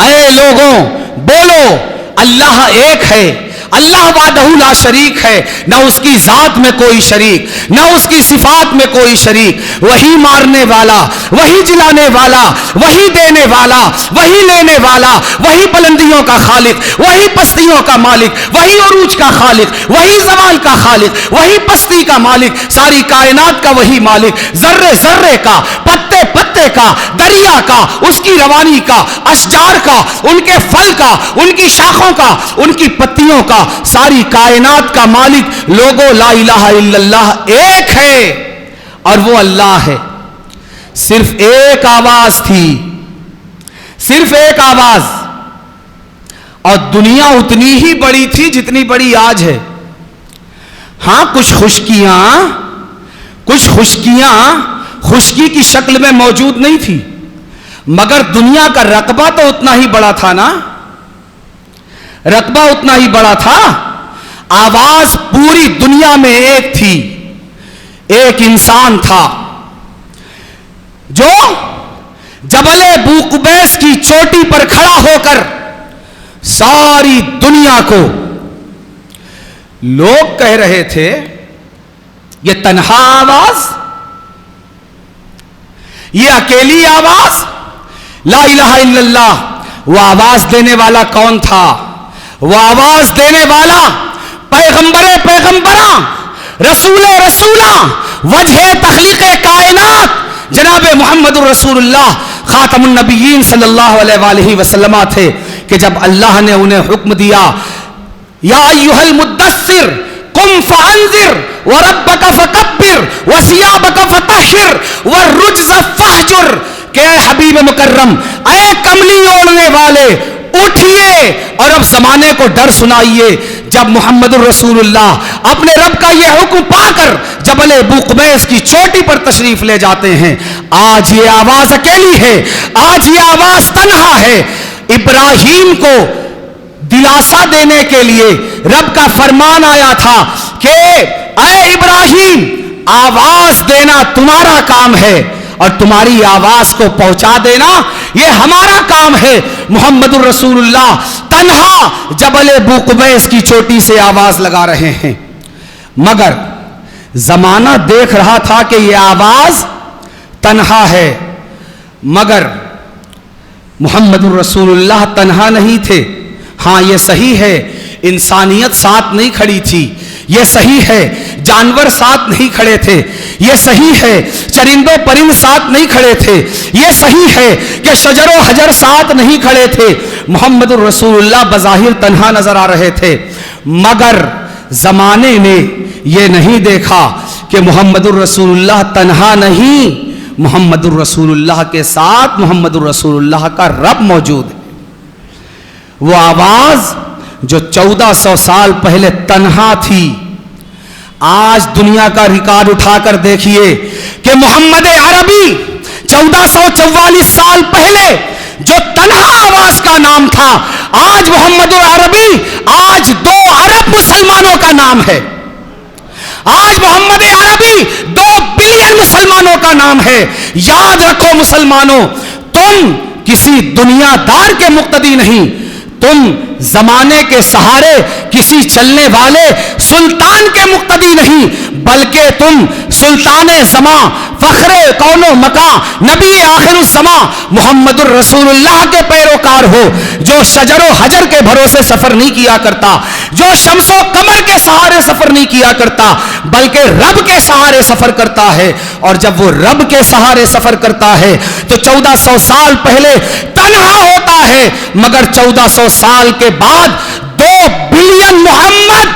ऐ लोगों, बोलो अल्लाह एक है, अल्लाह वादहू ला शरीक है, ना उसकी जात में कोई शरीक, ना उसकी सिफात में कोई शरीक। वही मारने वाला, वही जिलाने वाला, वही देने वाला, वही लेने वाला, वही बुलंदियों का खालिक, वही पस्तियों का मालिक, वही उरूज का खालिक, वही जवाल का खालिक, वही पस्ती का मालिक, सारी कायनात का वही मालिक, जर्रे जर्रे का, पत्ते पत्ते का, दरिया का, उसकी रवानी का, अशजार का, उनके फल का, उनकी शाखों का, उनकी पत्तियों का, सारी कायनात का मालिक। लोगों, ला इलाहा इल्लल्लाह एक है और वो अल्लाह है। सिर्फ एक आवाज थी, सिर्फ एक आवाज, और दुनिया उतनी ही बड़ी थी जितनी बड़ी आज है। हां, कुछ खुशकियां खुशकी की शक्ल में मौजूद नहीं थी, मगर दुनिया का रकबा तो उतना ही बड़ा था ना, रकबा उतना ही बड़ा था। आवाज पूरी दुनिया में एक थी, एक इंसान था जो जबले बूकुबैस की चोटी पर खड़ा होकर सारी दुनिया को, लोग कह रहे थे ये तन्हा आवाज, ये अकेली आवाज, ला इलाहा इल्लल्लाह। वो आवाज देने वाला कौन था? वो आवाज देने वाला पैगंबरे पैगंबरा, रसूले रसूला, वजह तखलीक़े कायनात जनाबे मोहम्मदुर रसूलुल्लाह खातमुन नबिय्यीन सल्लल्लाहु अलैहि वसल्लम थे कि जब अल्लाह ने उन्हें हुक्म दिया, या अय्युहल मुद्दस्सिर कुम फअंज़िर व रब्बक फकब्बिर व सियाबक फतहिर व रुज्ज़ फहजुर, कि हबीब मुकर्रम, ऐ कमली ओढ़ने वाले, उठिए और अब जमाने को डर सुनाइए। जब मोहम्मदुर रसूलुल्लाह अपने रब का यह हुक्म पाकर जबले बुक़बैस की चोटी पर तशरीफ ले जाते हैं, आज ये आवाज अकेली है, आज ये आवाज तन्हा है। इब्राहीम को दिलासा देने के लिए रब का फरमान आया था कि ऐ इब्राहीम, आवाज देना तुम्हारा काम है और तुम्हारी आवाज को पहुंचा देना ये हमारा काम है। मोहम्मदुर रसूलुल्लाह तन्हा जबले बुक़बैस की चोटी से आवाज लगा रहे हैं, मगर जमाना देख रहा था कि यह आवाज तन्हा है, मगर मोहम्मदुर रसूलुल्लाह तन्हा नहीं थे। हां, यह सही है, इंसानियत साथ नहीं खड़ी थी, यह सही है, जानवर साथ नहीं खड़े थे, यह सही है, चरिंदों परिंद साथ नहीं खड़े थे, यह सही है कि शजरो हजर साथ नहीं खड़े थे। मोहम्मदुर रसूलुल्लाह बज़ाहिर तन्हा नजर आ रहे थे, मगर जमाने ने यह नहीं देखा कि मोहम्मदुर रसूलुल्लाह तन्हा नहीं, मोहम्मदुर रसूलुल्लाह के साथ मोहम्मदुर रसूलुल्लाह का रब मौजूद है। وہ آواز جو 1400 سال پہلے تنہا تھی، آج دنیا کا ریکارڈ اٹھا کر دیکھیے کہ محمد عربی 1444 سال پہلے جو تنہا آواز کا نام تھا، آج محمد عربی آج 2 ارب مسلمانوں کا نام ہے۔ آج محمد عربی 2 بلین مسلمانوں کا نام ہے۔ یاد رکھو مسلمانوں، تم کسی دنیا دار کے مقتدی نہیں، تم زمانے کے سہارے کسی چلنے والے سلطان کے مقتدی نہیں، بلکہ تم سلطان زمان، فخر کون و مکان، نبی آخر الزمان محمد الرسول اللہ کے پیروکار ہو، جو شجر و حجر کے بھروسے سفر نہیں کیا کرتا، جو شمس و قمر کے سہارے سفر نہیں کیا کرتا، بلکہ رب کے سہارے سفر کرتا ہے۔ اور جب وہ رب کے سہارے سفر کرتا ہے تو 1400 سال پہلے تنہا ہوتا ہے، مگر 1400 سال کے بعد 2 بلین محمد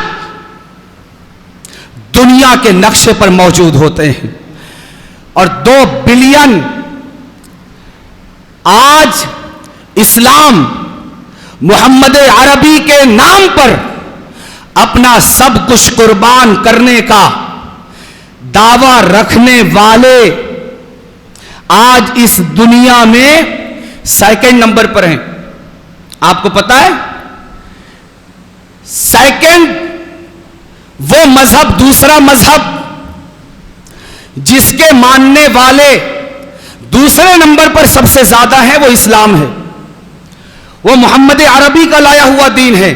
دنیا کے نقشے پر موجود ہوتے ہیں، اور 2 بلین آج اسلام محمد عربی کے نام پر اپنا سب کچھ قربان کرنے کا دعویٰ رکھنے والے آج اس دنیا میں سیکنڈ نمبر پر ہیں۔ آپ کو پتا ہے سیکنڈ وہ مذہب، دوسرا مذہب جس کے ماننے والے دوسرے نمبر پر سب سے زیادہ ہیں، وہ اسلام ہے، وہ محمد عربی کا لایا ہوا دین ہے۔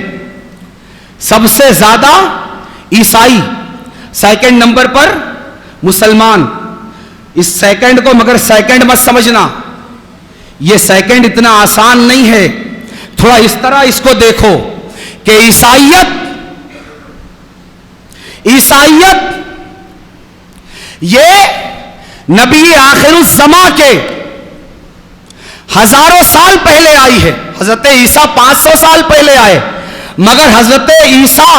سب سے زیادہ عیسائی، سیکنڈ نمبر پر مسلمان۔ اس سیکنڈ کو مگر سیکنڈ مت سمجھنا، یہ سیکنڈ اتنا آسان نہیں ہے۔ تھوڑا اس طرح اس کو دیکھو کہ عیسائیت یہ نبی آخر الزمان کے ہزاروں سال پہلے آئی ہے۔ حضرت عیسیٰ 500 سال پہلے آئے، مگر حضرت عیسیٰ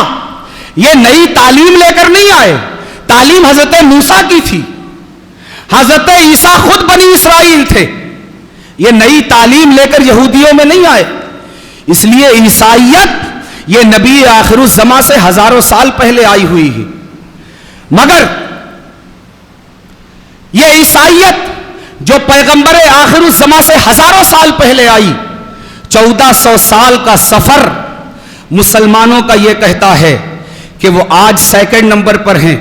یہ نئی تعلیم لے کر نہیں آئے، تعلیم حضرت موسیٰ کی تھی۔ حضرت عیسیٰ خود بنی اسرائیل تھے، یہ نئی تعلیم لے کر یہودیوں میں نہیں آئے۔ اس لیے عیسائیت یہ نبی آخر الزمان سے ہزاروں سال پہلے آئی ہوئی ہے، مگر یہ عیسائیت جو پیغمبر آخر الزمان سے ہزاروں سال پہلے آئی، 1400 سال کا سفر مسلمانوں کا یہ کہتا ہے کہ وہ آج سیکنڈ نمبر پر ہیں۔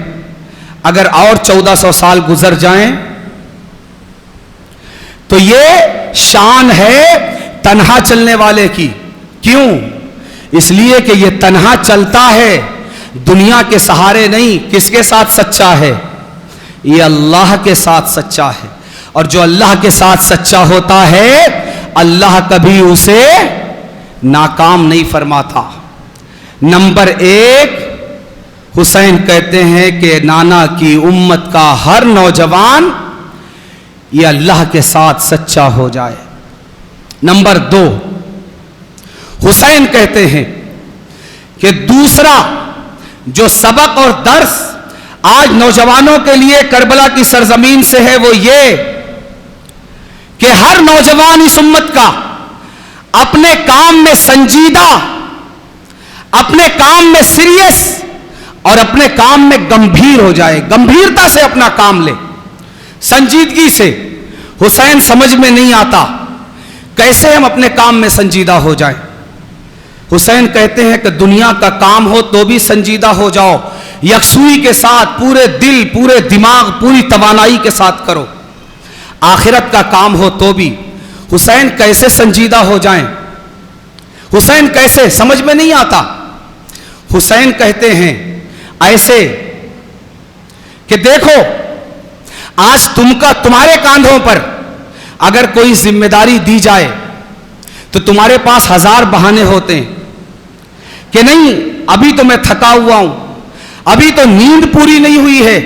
اگر اور 1400 سال گزر جائیں تو یہ شان ہے تنہا چلنے والے کی۔ کیوں؟ اس لیے کہ یہ تنہا چلتا ہے، دنیا کے سہارے نہیں۔ کس کے ساتھ سچا ہے؟ یہ اللہ کے ساتھ سچا ہے، اور جو اللہ کے ساتھ سچا ہوتا ہے اللہ کبھی اسے ناکام نہیں فرماتا۔ نمبر 1، حسین کہتے ہیں کہ نانا کی امت کا ہر نوجوان یہ اللہ کے ساتھ سچا ہو جائے۔ نمبر 2، حسین کہتے ہیں کہ دوسرا جو سبق اور درس آج نوجوانوں کے لیے کربلا کی سرزمین سے ہے، وہ یہ کہ ہر نوجوان اس امت کا اپنے کام میں سنجیدہ، اپنے کام میں سیریس اور اپنے کام میں گمبھیر ہو جائے، گمبھیرتا سے اپنا کام لے، سنجیدگی سے۔ حسین سمجھ میں نہیں آتا کیسے ہم اپنے کام میں سنجیدہ ہو جائیں۔ حسین کہتے ہیں کہ دنیا کا کام ہو تو بھی سنجیدہ ہو جاؤ، یکسوئی کے ساتھ، پورے دل، پورے دماغ، پوری توانائی کے ساتھ کرو۔ آخرت کا کام ہو تو بھی۔ حسین کیسے سنجیدہ ہو جائیں؟ حسین کیسے؟ سمجھ میں نہیں آتا۔ حسین کہتے ہیں ایسے کہ دیکھو آج تمہارے کاندھوں پر اگر کوئی ذمہ داری دی جائے تو تمہارے پاس 1000 بہانے ہوتے ہیں کہ نہیں ابھی تو میں تھکا ہوا ہوں، ابھی تو نیند پوری نہیں ہوئی ہے،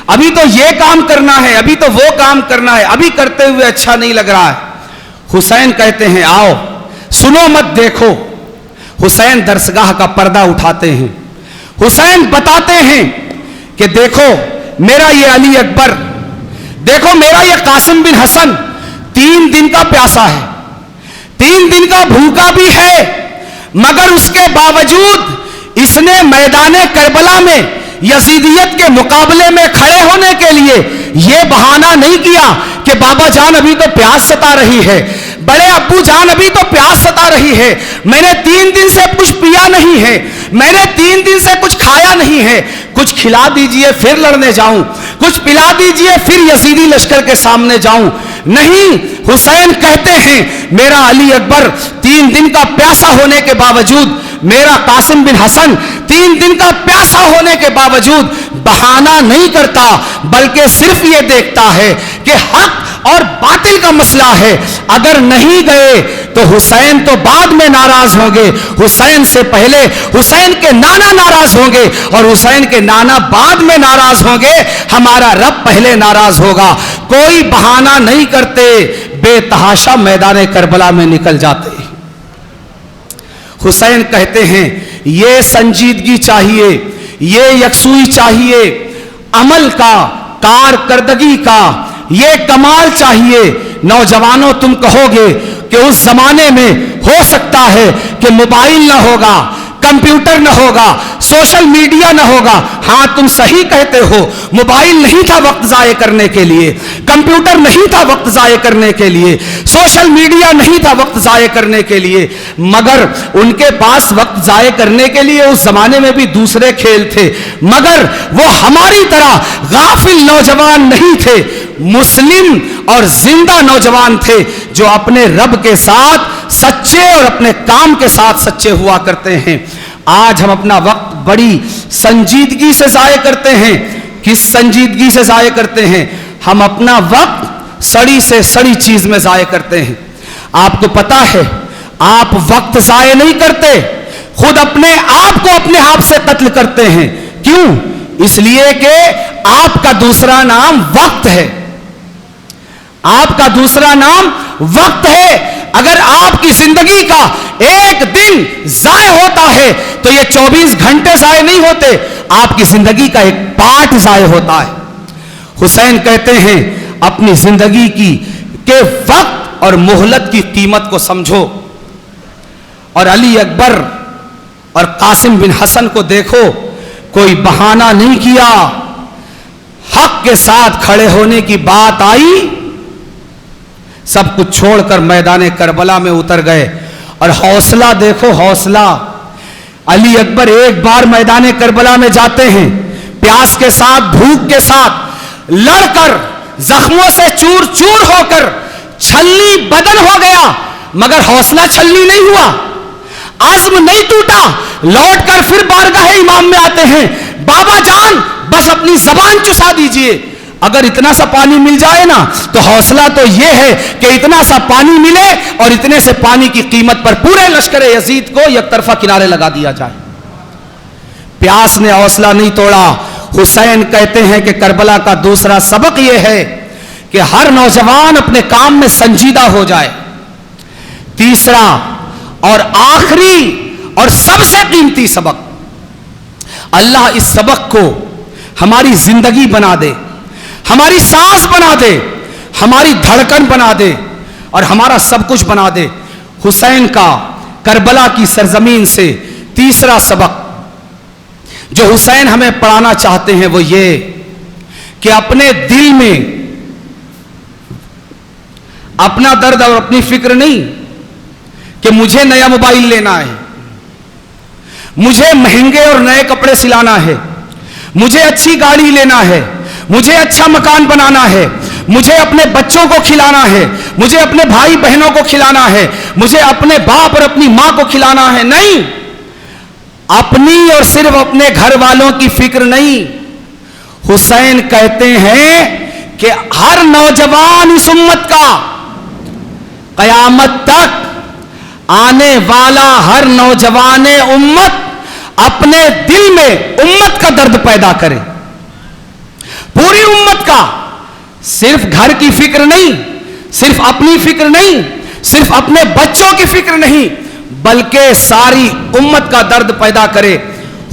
ابھی تو یہ کام کرنا ہے، ابھی تو وہ کام کرنا ہے، ابھی کرتے ہوئے اچھا نہیں لگ رہا ہے۔ حسین کہتے ہیں آؤ سنو مت دیکھو۔ حسین درسگاہ کا پردہ اٹھاتے ہیں، حسین بتاتے ہیں کہ دیکھو میرا یہ علی اکبر، دیکھو میرا یہ قاسم بن حسن 3 دن کا پیاسا ہے، 3 دن کا بھوکا بھی ہے، मगर उसके बावजूद इसने मैदान करबला में यजीदियत के मुकाबले में खड़े होने के लिए यह बहाना नहीं किया कि बाबा जान अभी तो प्यास सता रही है, बड़े अब्बू जान अभी तो प्यास सता रही है, मैंने 3 दिन से कुछ पिया नहीं है, मैंने 3 दिन से कुछ खाया नहीं है, कुछ खिला दीजिए फिर लड़ने जाऊं, कुछ पिला दीजिए फिर यजीदी लश्कर के सामने जाऊं। नहीं, हुसैन कहते हैं मेरा अली अकबर 3 दिन का प्यासा होने के बावजूद, मेरा कासिम बिन हसन 3 दिन का प्यासा होने के बावजूद बहाना नहीं करता, बल्कि सिर्फ ये देखता है कि हक और बातिल का मसला है, अगर नहीं गए तो हुसैन तो बाद में नाराज होंगे, हुसैन से पहले हुसैन के नाना नाराज होंगे और हुसैन के नाना बाद में नाराज होंगे, हमारा रब पहले नाराज होगा। कोई बहाना नहीं करते, बेतहाशा मैदान करबला में निकल जाते। हुसैन कहते हैं ये संजीदगी चाहिए, ये यकसुई चाहिए, अमल का, कारकर्दगी का ये कमाल चाहिए। नौजवानों, तुम कहोगे कि उस जमाने में हो सकता है कि मोबाइल ना होगा, कंप्यूटर न होगा, सोशल मीडिया न होगा। हां, तुम सही कहते हो, मोबाइल नहीं था वक्त जाये करने के लिए, कंप्यूटर नहीं था वक्त जाये करने के लिए, सोशल मीडिया नहीं था वक्त जाये करने के लिए, मगर उनके पास वक्त जाये करने के लिए उस जमाने में भी दूसरे खेल थे, मगर वो हमारी तरह गाफिल नौजवान नहीं थे, मुस्लिम और जिंदा नौजवान थे जो अपने रब के साथ सच्चे और अपने काम के साथ सच्चे हुआ करते हैं। आज हम अपना वक्त बड़ी संजीदगी से जाये करते हैं। किस संजीदगी से जाये करते हैं? हम अपना वक्त सड़ी से सड़ी चीज में जाये करते हैं। आपको पता है, आप वक्त जाये नहीं करते, खुद अपने आप को अपने आप से कत्ल करते हैं। क्यों? इसलिए कि आपका दूसरा नाम वक्त है, आपका दूसरा नाम वक्त है। अगर आपकी जिंदगी का एक दिन जाय होता है तो ये 24 घंटे जाय नहीं होते, आपकी जिंदगी का एक पार्ट जाय होता है। हुसैन कहते हैं अपनी जिंदगी की के वक्त और मोहलत की कीमत को समझो। और अली अकबर और कासिम बिन हसन को देखो, कोई बहाना नहीं किया, हक के साथ खड़े होने की बात आई, सब कुछ छोड़कर मैदान करबला में उतर गए। और हौसला देखो, हौसला। अली अकबर एक बार मैदान करबला में जाते हैं, प्यास के साथ, भूख के साथ लड़कर, जख्मों से चूर चूर होकर छलनी बदन हो गया, मगर हौसला छलनी नहीं हुआ, आज़्म नहीं टूटा। लौटकर फिर बारगाह इमाम में आते हैं, बाबा जान बस अपनी जबान चुसा दीजिए, अगर इतना सा पानी मिल जाए ना तो हौसला तो यह है कि इतना सा पानी मिले और इतने से पानी की कीमत पर पूरे लश्कर यजीद को एक तरफा किनारे लगा दिया जाए। प्यास ने हौसला नहीं तोड़ा। हुसैन कहते हैं कि करबला का दूसरा सबक यह है कि हर नौजवान अपने काम में संजीदा हो जाए। तीसरा और आखिरी और सबसे कीमती सबक, अल्लाह इस सबक को हमारी जिंदगी बना दे, हमारी सांस बना दे, हमारी धड़कन बना दे और हमारा सब कुछ बना दे। हुसैन का करबला की सरजमीन से तीसरा सबक जो हुसैन हमें पढ़ाना चाहते हैं वो ये कि अपने दिल में अपना दर्द और अपनी फिक्र नहीं कि मुझे नया मोबाइल लेना है, मुझे महंगे और नए कपड़े सिलाना है, मुझे अच्छी गाड़ी लेना है, मुझे अच्छा मकान बनाना है, मुझे अपने बच्चों को खिलाना है, मुझे अपने भाई बहनों को खिलाना है, मुझे अपने बाप और अपनी मां को खिलाना है। नहीं, अपनी और सिर्फ अपने घर वालों की फिक्र नहीं। हुसैन कहते हैं कि हर नौजवान इस उम्मत का, कयामत तक आने वाला हर नौजवान उम्मत अपने दिल में उम्मत का दर्द पैदा करे, पूरी उम्मत का। सिर्फ घर की फिक्र नहीं, सिर्फ अपनी फिक्र नहीं, सिर्फ अपने बच्चों की फिक्र नहीं, बल्कि सारी उम्मत का दर्द पैदा करे।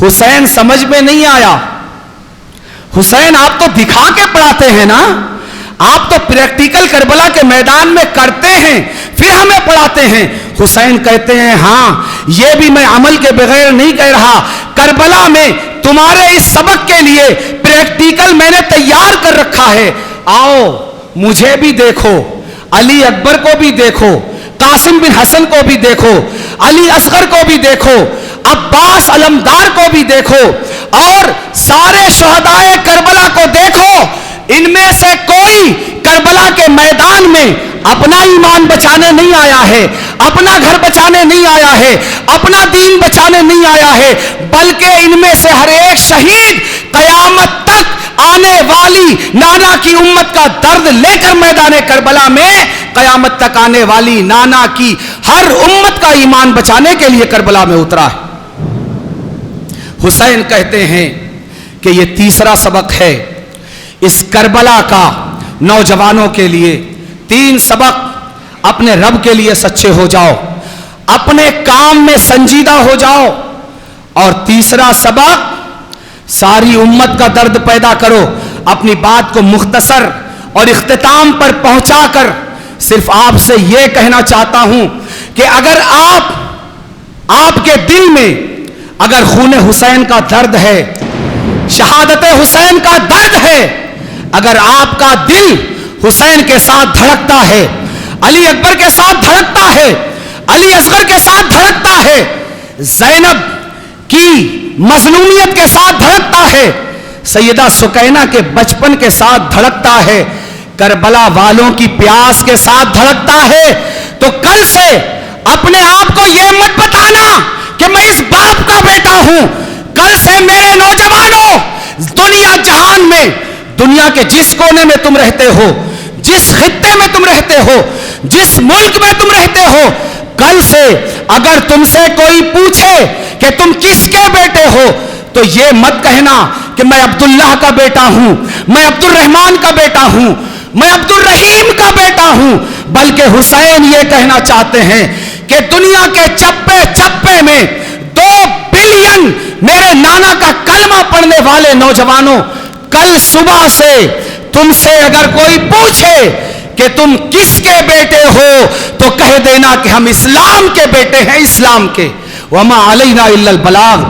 हुसैन समझ में नहीं आया। हुसैन आप तो दिखा के पढ़ाते हैं ना, आप तो प्रैक्टिकल करबला के मैदान में करते हैं, پھر ہمیں پڑھاتے ہیں. حسین کہتے ہیں ہاں یہ بھی میں عمل کے بغیر نہیں کہہ رہا, کربلا میں تمہارے اس سبق کے لیے پریکٹیکل میں نے تیار کر رکھا ہے. آؤ مجھے بھی دیکھو, علی اکبر کو بھی دیکھو, قاسم بن حسن کو بھی دیکھو, علی اصغر کو بھی دیکھو, عباس علمدار کو بھی دیکھو, اور سارے شہدائے کربلا کو دیکھو. ان میں سے کوئی کربلا کے میدان میں اپنا ایمان بچانے نہیں آیا ہے, اپنا گھر بچانے نہیں آیا ہے, اپنا دین بچانے نہیں آیا ہے, بلکہ ان میں سے ہر ایک شہید قیامت تک آنے والی نانا کی امت کا درد لے کر میدان کربلا میں قیامت تک آنے والی نانا کی ہر امت کا ایمان بچانے کے لیے کربلا میں اترا ہے. حسین کہتے ہیں کہ یہ تیسرا سبق ہے اس کربلا کا نوجوانوں کے لیے. 3 سبق: اپنے رب کے لیے سچے ہو جاؤ, اپنے کام میں سنجیدہ ہو جاؤ, اور تیسرا سبق ساری امت کا درد پیدا کرو. اپنی بات کو مختصر اور اختتام پر پہنچا کر صرف آپ سے یہ کہنا چاہتا ہوں کہ اگر آپ کے دل میں اگر خون حسین کا درد ہے, شہادت حسین کا درد ہے, اگر آپ کا دل حسین کے ساتھ دھڑکتا ہے, علی اکبر کے ساتھ دھڑکتا ہے, علی اصغر کے ساتھ دھڑکتا ہے, زینب کی مظلومیت کے ساتھ دھڑکتا ہے, سیدہ سکینہ کے بچپن کے ساتھ دھڑکتا ہے, کربلا والوں کی پیاس کے ساتھ دھڑکتا ہے, تو کل سے اپنے آپ کو یہ مت بتانا کہ میں اس باپ کا بیٹا ہوں. کل سے میرے نوجوانوں, دنیا جہان میں, دنیا کے جس کونے میں تم رہتے ہو, جس خطے میں تم رہتے ہو, جس ملک میں تم رہتے ہو, کل سے اگر تم سے کوئی پوچھے کہ تم کس کے بیٹے ہو, تو یہ مت کہنا کہ میں عبداللہ کا بیٹا ہوں, میں عبد الرحمن کا بیٹا ہوں, میں عبد الرحیم کا بیٹا ہوں, بلکہ حسین یہ کہنا چاہتے ہیں کہ دنیا کے چپے چپے میں 2 بلین میرے نانا کا کلمہ پڑھنے والے نوجوانوں, کل صبح سے تم سے اگر کوئی پوچھے کہ تم کس کے بیٹے ہو, تو کہہ دینا کہ ہم اسلام کے بیٹے ہیں, اسلام کے. وما علینا الا البلاغ.